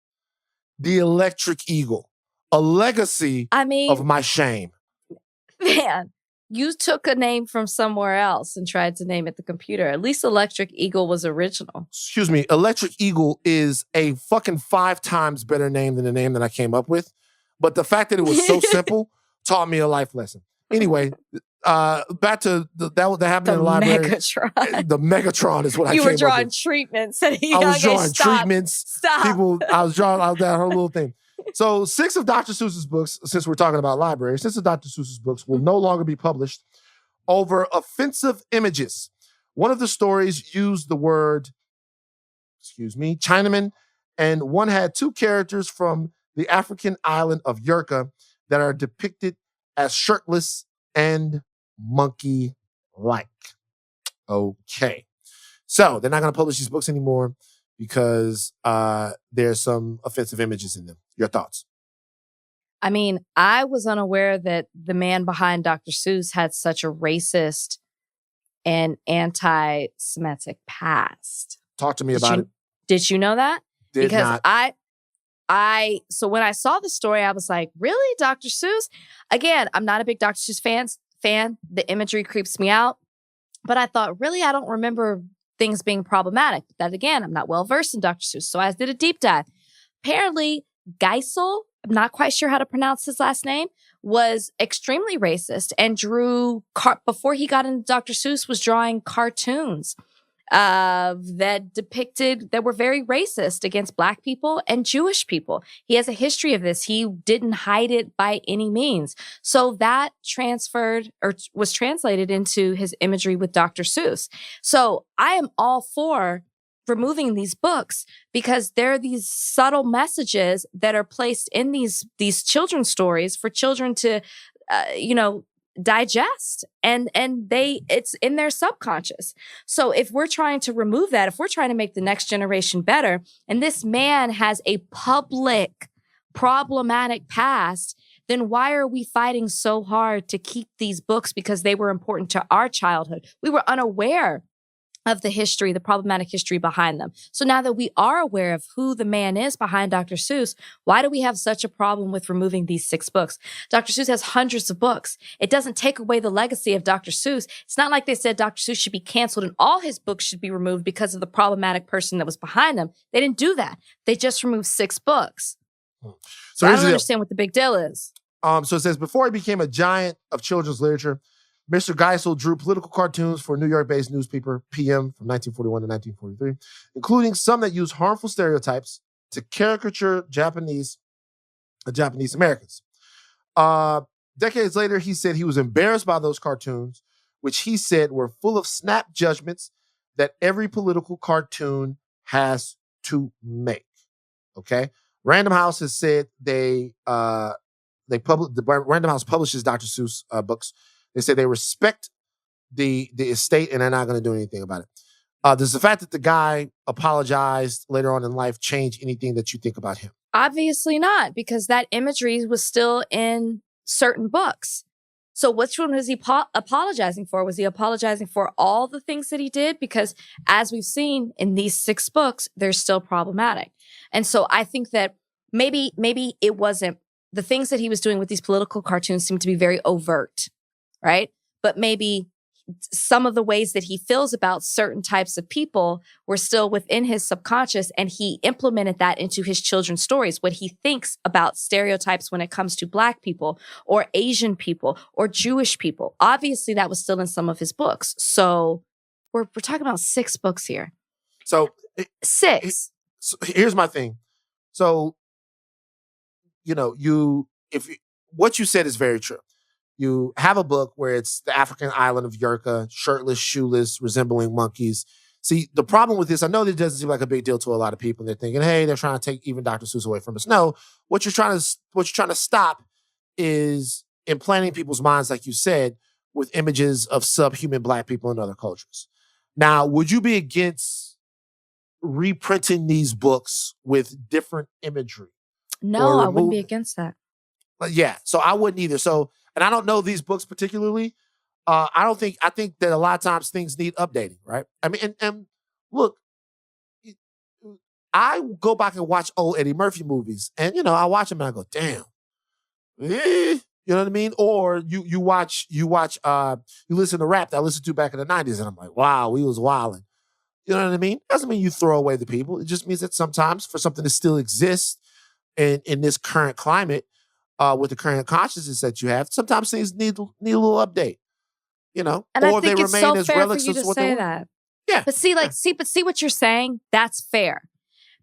S1: The Electric Eagle. A legacy of my shame.
S2: Man, you took a name from somewhere else and tried to name it the computer. At least Electric Eagle was original.
S1: Excuse me, Electric Eagle is a fucking 5 times better name than the name that I came up with. But the fact that it was so simple taught me a life lesson. Anyway, back to that happened in the library.
S2: Megatron.
S1: The Megatron is what I came up with.
S2: You were drawing treatments. I
S1: was drawing treatments. Stop. I was drawing out that whole little thing. So 6 of Dr. Seuss's books, since we're talking about libraries, 6 of Dr. Seuss's books will no longer be published over offensive images. One of the stories used the word, Chinaman, and one had 2 characters from the African island of Yurka that are depicted as shirtless and monkey-like. Okay. So they're not going to publish these books anymore because there's some offensive images in them. Your thoughts?
S2: I mean, I was unaware that the man behind Dr. Seuss had such a racist and anti-Semitic past.
S1: Talk to me about it.
S2: Did you know that?
S1: Did not.
S2: So when I saw the story, I was like, really? Dr. Seuss? Again, I'm not a big Dr. Seuss fan. The imagery creeps me out. But I thought, really, I don't remember things being problematic. That again, I'm not well versed in Dr. Seuss. So I did a deep dive. Apparently, Geisel, I'm not quite sure how to pronounce his last name, was extremely racist and drew, before he got into Dr. Seuss, was drawing cartoons that were very racist against Black people and Jewish people. He has a history of this. He didn't hide it by any means. So that transferred or was translated into his imagery with Dr. Seuss. So I am all for removing these books because there are these subtle messages that are placed in these children's stories for children to, digest, and it's in their subconscious. So if we're trying to remove that, if we're trying to make the next generation better, and this man has a public problematic past, then why are we fighting so hard to keep these books because they were important to our childhood? We were unaware of the history, the problematic history behind them. So now that we are aware of who the man is behind Dr. Seuss, why do we have such a problem with removing these 6 books? Dr. Seuss has hundreds of books. It doesn't take away the legacy of Dr. Seuss. It's not like they said Dr. Seuss should be canceled and all his books should be removed because of the problematic person that was behind them. They didn't do that. They just removed 6 books. So I don't understand what the big deal is.
S1: So it says, before he became a giant of children's literature, Mr. Geisel drew political cartoons for New York-based newspaper PM from 1941 to 1943, including some that used harmful stereotypes to caricature Japanese Americans. Decades later, he said he was embarrassed by those cartoons, which he said were full of snap judgments that every political cartoon has to make. Okay, Random House has said Random House publishes Dr. Seuss books. They say they respect the estate and they're not going to do anything about it. Does the fact that the guy apologized later on in life change anything that you think about him?
S2: Obviously not, because that imagery was still in certain books. So which one was he apologizing for? Was he apologizing for all the things that he did? Because as we've seen in these 6 books, they're still problematic. And so I think that maybe it wasn't the things that he was doing with these political cartoons seemed to be very overt, right? But maybe some of the ways that he feels about certain types of people were still within his subconscious, and he implemented that into his children's stories. What he thinks about stereotypes when it comes to Black people or Asian people or Jewish people. Obviously, that was still in some of his books. So we're talking about 6 books here.
S1: So
S2: 6.
S1: So here's my thing. So, what you said is very true. You have a book where it's the African island of Yerka, shirtless, shoeless, resembling monkeys. See, the problem with this, I know that doesn't seem like a big deal to a lot of people. They're thinking, hey, they're trying to take even Dr. Seuss away from us. No, what you're trying to stop is implanting people's minds, like you said, with images of subhuman Black people in other cultures. Now, would you be against reprinting these books with different imagery?
S2: No, I wouldn't be against that.
S1: Yeah, so I wouldn't either. So, and I don't know these books particularly. I think that a lot of times things need updating, right? I mean, and look, I go back and watch old Eddie Murphy movies, and I watch them and I go, damn, you know what I mean? Or you listen to rap that I listened to back in the 90s, and I'm like, wow, we was wilding. You know what I mean? Doesn't mean you throw away the people. It just means that sometimes for something to still exist in this current climate, with the current consciousness that you have, sometimes things need a little update,
S2: And
S1: or
S2: I think
S1: they
S2: it's
S1: remain
S2: so
S1: as
S2: fair for
S1: relics
S2: you
S1: of
S2: to
S1: what they
S2: say
S1: were.
S2: that.
S1: Yeah.
S2: But see what you're saying? That's fair.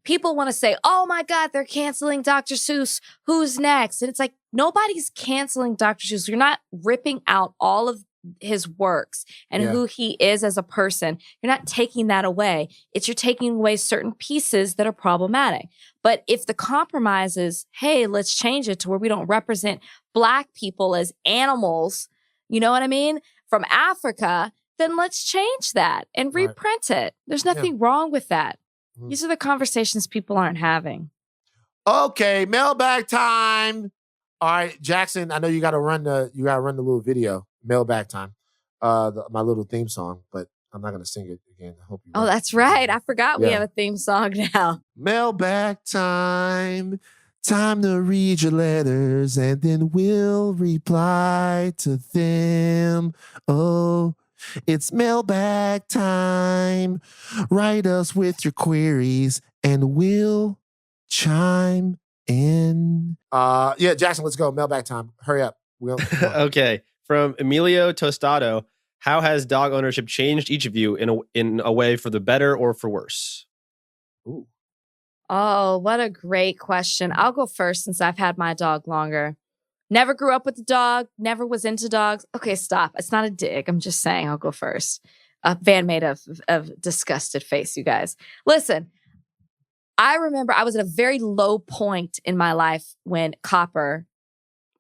S2: People want to say, oh my God, they're canceling Dr. Seuss. Who's next? And it's like, nobody's canceling Dr. Seuss. You're not ripping out all of his works and who he is as a person. You're not taking that away. You're taking away certain pieces that are problematic. But if the compromise is, hey, let's change it to where we don't represent Black people as animals, you know what I mean? From Africa, then let's change that and reprint it. There's nothing wrong with that. Mm-hmm. These are the conversations people aren't having.
S1: Okay, mailbag time. All right, Jackson, I know you gotta run the little video. Mailbag time. My little theme song, but I'm not gonna sing it again. I hope you
S2: Oh, that's right. I forgot we have a theme song now.
S1: Mailbag time. Time to read your letters and then we'll reply to them. Oh, it's mailbag time. Write us with your queries and we'll chime in. Jackson, let's go. Mailbag time. Hurry up.
S4: Okay. From Emilio Tostado, how has dog ownership changed each of you in a way for the better or for worse?
S1: Ooh.
S2: Oh, what a great question. I'll go first since I've had my dog longer. Never grew up with a dog, never was into dogs. Okay, stop. It's not a dig. I'm just saying I'll go first. Van made a disgusted face, you guys. Listen, I remember I was at a very low point in my life when Copper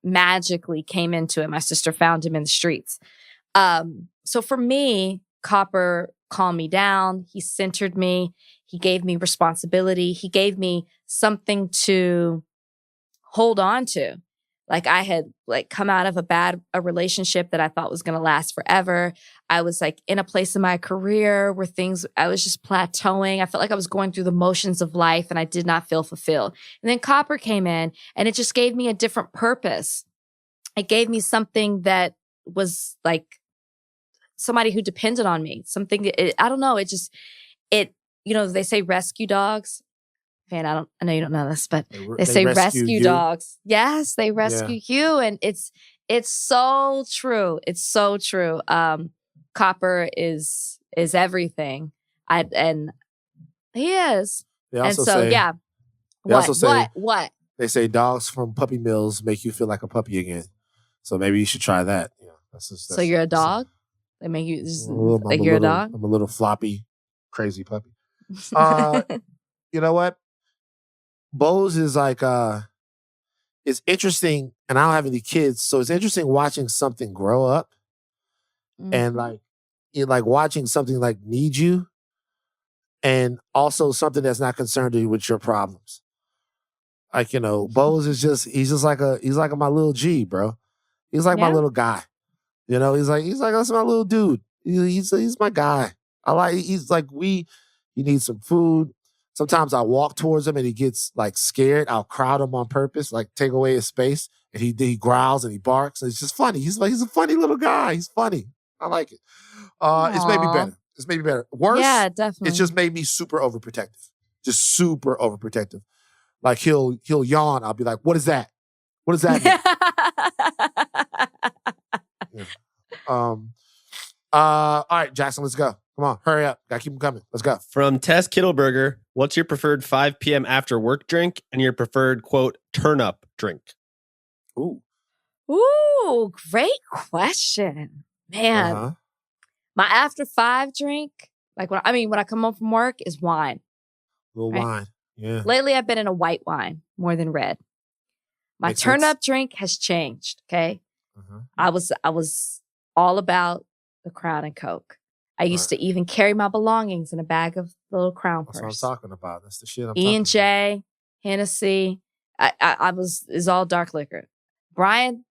S2: magically came into it. My sister found him in the streets. So for me, Copper calmed me down. He centered me. He gave me responsibility. He gave me something to hold on to. Like I had come out of a relationship that I thought was going to last forever. I was in a place in my career where I was just plateauing. I felt like I was going through the motions of life and I did not feel fulfilled. And then Copper came in and it just gave me a different purpose. It gave me something that was somebody who depended on me. I don't know. They say rescue dogs. Man, I know you don't know this, but they say rescue dogs. Yes, they rescue you. And it's so true. It's so true. Copper is everything. And he is. What?
S1: They say dogs from puppy mills make you feel like a puppy again. So maybe you should try that.
S2: So you're a dog? They make you you're a dog?
S1: I'm a little floppy, crazy puppy. You know what? Bose is it's interesting, and I don't have any kids, so it's interesting watching something grow up and watching something need you, and also something that's not concerned with your problems. Bose is he's like my little G, bro. He's like my little guy. You know, he's like, that's my little dude. He's my guy. He's like, he needs some food. Sometimes I walk towards him and he gets like scared. I'll crowd him on purpose, like take away his space. And he growls and he barks. And it's just funny. He's a funny little guy. He's funny. I like it. It's made me better. It's made me better. Worse,
S2: Yeah, definitely.
S1: it's just made me super overprotective. Just super overprotective. Like he'll yawn. I'll be like, what is that? What does that mean? All right, Jackson, let's go. Come on, hurry up. Gotta keep them coming. Let's go.
S4: From Tess Kittleberger, what's your preferred 5 p.m. after work drink and your preferred, quote, turn up drink?
S2: Ooh, great question. Man. My after 5 drink, like when I come home from work, is wine.
S1: Little wine. Yeah.
S2: Lately, I've been in a white wine more than red. My turn up drink has changed. Okay. I was all about the Crown and Coke. I used to even carry my belongings in a bag of little Crown purse.
S1: That's what I'm talking about. That's the shit I'm talking about.
S2: E&J, Hennessy. Is all dark liquor. Brian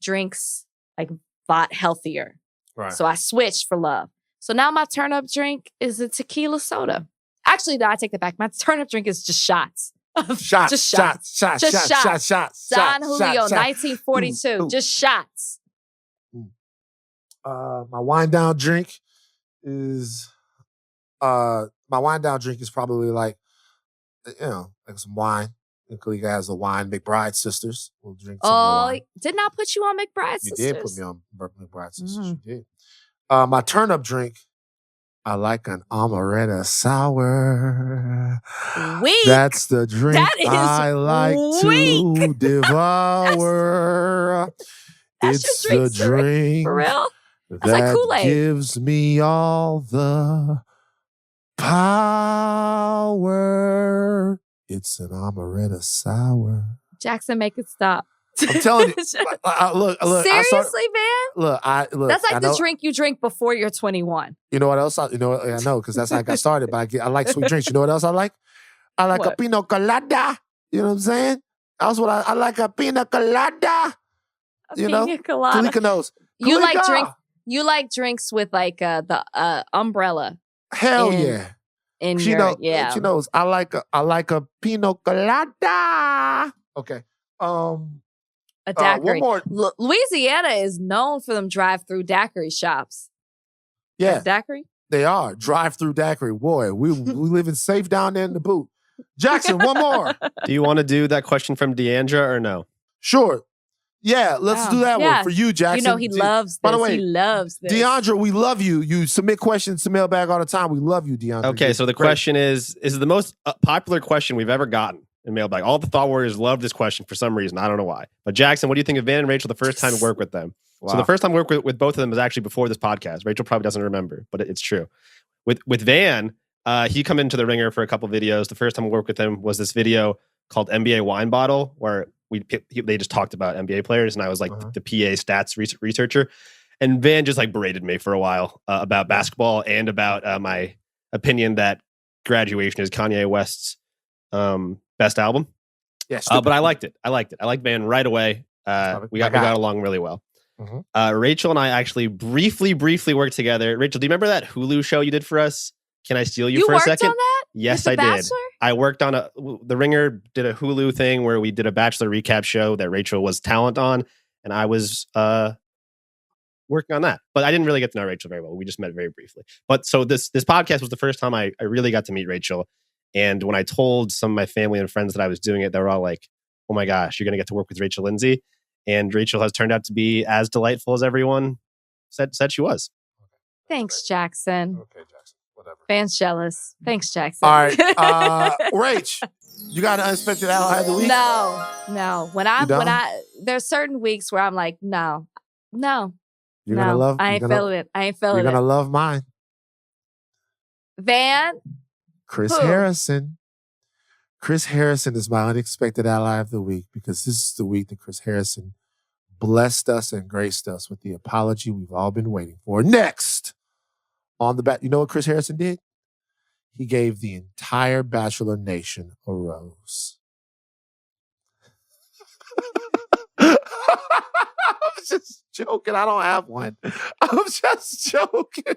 S2: drinks like a lot healthier.
S1: Right.
S2: So I switched for love. So now my turn up drink is a tequila soda. Actually, no, I take that back. My turn up drink is just shots.
S1: Shots.
S2: Just shots.
S1: Shots.
S2: Just
S1: Shots.
S2: shots. Don Julio, 1942.
S1: Ooh.
S2: Just shots.
S1: My wind down drink is probably like some wine. Nicolika has a wine. McBride Sisters. We'll drink some wine.
S2: Didn't I put you on McBride Sisters?
S1: You did put me on McBride Sisters. You did. My turn up drink, I like an amaretto sour.
S2: Weak.
S1: That's the drink I like
S2: weak.
S1: to devour.
S2: That's
S1: it's the drink
S2: for real.
S1: That
S2: like Kool-Aid.
S1: gives me all the power. It's an amaretto sour.
S2: Jackson, make it stop.
S1: I'm telling you. Look.
S2: Seriously, man?
S1: Look.
S2: That's like the drink you drink before you're 21.
S1: You know what else? I know, because that's how I got started. But I like sweet drinks. You know what else I like? I like a pina colada. You know what I'm saying? That's what I like, a pina colada.
S2: Pina colada.
S1: Kalika knows.
S2: You like drinks with like the umbrella.
S1: Hell yeah.
S2: She
S1: knows. I like a pina colada. Okay.
S2: A daiquiri.
S1: One more.
S2: Louisiana is known for them drive-through daiquiri shops.
S1: Yeah.
S2: Daiquiri?
S1: They are. Drive-through daiquiri. Boy, we living safe down there in the boot. Jackson, one more.
S4: Do you want to do that question from Deandra or no?
S1: Sure. Yeah, let's do that one for you, Jackson.
S2: You know he loves this.
S1: By the way,
S2: he loves this.
S1: Deandra, we love you. You submit questions to Mailbag all the time. We love you, Deandra.
S4: Okay, so the question is the most popular question we've ever gotten in Mailbag. All the Thought Warriors love this question for some reason. I don't know why. But Jackson, what do you think of Van and Rachel the first time to work with them? Wow. So the first time I worked with both of them was actually before this podcast. Rachel probably doesn't remember, but it's true. With Van, he come into the Ringer for a couple videos. The first time I worked with him was this video called NBA Wine Bottle, where they just talked about NBA players, and I was like the PA stats researcher. And Van just like berated me for a while about basketball and about my opinion that Graduation is Kanye West's best album.
S1: Yes,
S4: but I liked it. I liked Van right away. We got along really well. Rachel and I actually briefly worked together. Rachel, do you remember that Hulu show you did for us? Can I steal you for a second?
S2: You worked on that?
S4: Yes, I did. I worked on the Ringer did a Hulu thing where we did a Bachelor recap show that Rachel was talent on, and I was working on that. But I didn't really get to know Rachel very well. We just met very briefly. But so this podcast was the first time I really got to meet Rachel. And when I told some of my family and friends that I was doing it, they were all like, "Oh my gosh, you're going to get to work with Rachel Lindsay." And Rachel has turned out to be as delightful as everyone said she was.
S2: Thanks, Jackson.
S1: Okay, Jackson. Whatever.
S2: Fans jealous. Thanks, Jackson.
S1: All right. Rach, you got an unexpected ally of the week?
S2: No. When there's certain weeks where I'm like, no.
S1: You're gonna love.
S2: I ain't feeling it.
S1: You're gonna love mine.
S2: Van.
S1: Chris Harrison. Chris Harrison is my unexpected ally of the week because this is the week that Chris Harrison blessed us and graced us with the apology we've all been waiting for. Next on the bat, you know what Chris Harrison did? He gave the entire Bachelor Nation a rose. joking. I don't have one. I'm just joking.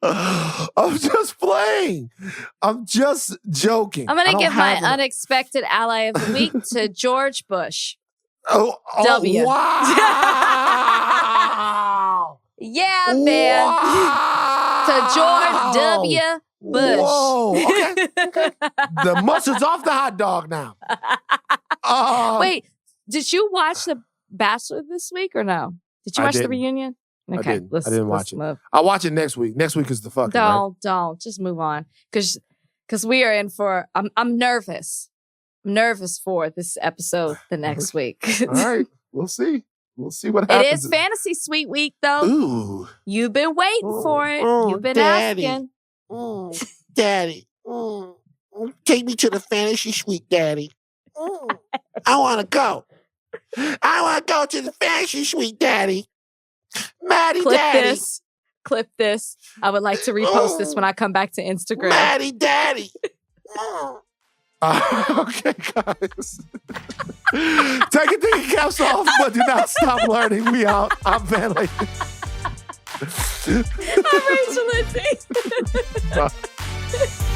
S1: I'm just playing. I'm just joking.
S2: I'm going to give my unexpected ally of the week to George Bush. W.
S1: Wow.
S2: Yeah, man.
S1: Wow.
S2: To George W. Bush.
S1: Whoa. Okay. The mustard's off the hot dog now.
S2: Wait, did you watch The Bachelor this week or no? Did you watch the reunion? Okay,
S1: I didn't watch it.
S2: Move.
S1: I'll watch it next week. Next week is the fucking.
S2: Don't. Just move on. Because we are in for. I'm nervous. I'm nervous for this episode the next week.
S1: All right, we'll see. We'll see what happens.
S2: It is Fantasy Suite Week, though.
S1: Ooh.
S2: You've been waiting for it. You've been asking.
S1: Daddy. Take me to the Fantasy Suite, Daddy. I want to go. I want to go to the Fantasy Suite, Daddy. Maddie, Daddy.
S2: Clip this. I would like to repost this when I come back to Instagram.
S1: Maddie, Daddy. Okay, guys. Take your thinking caps off, but do not stop learning. We out. I'm Van Lathan.
S2: I'm Rachel Lindsay.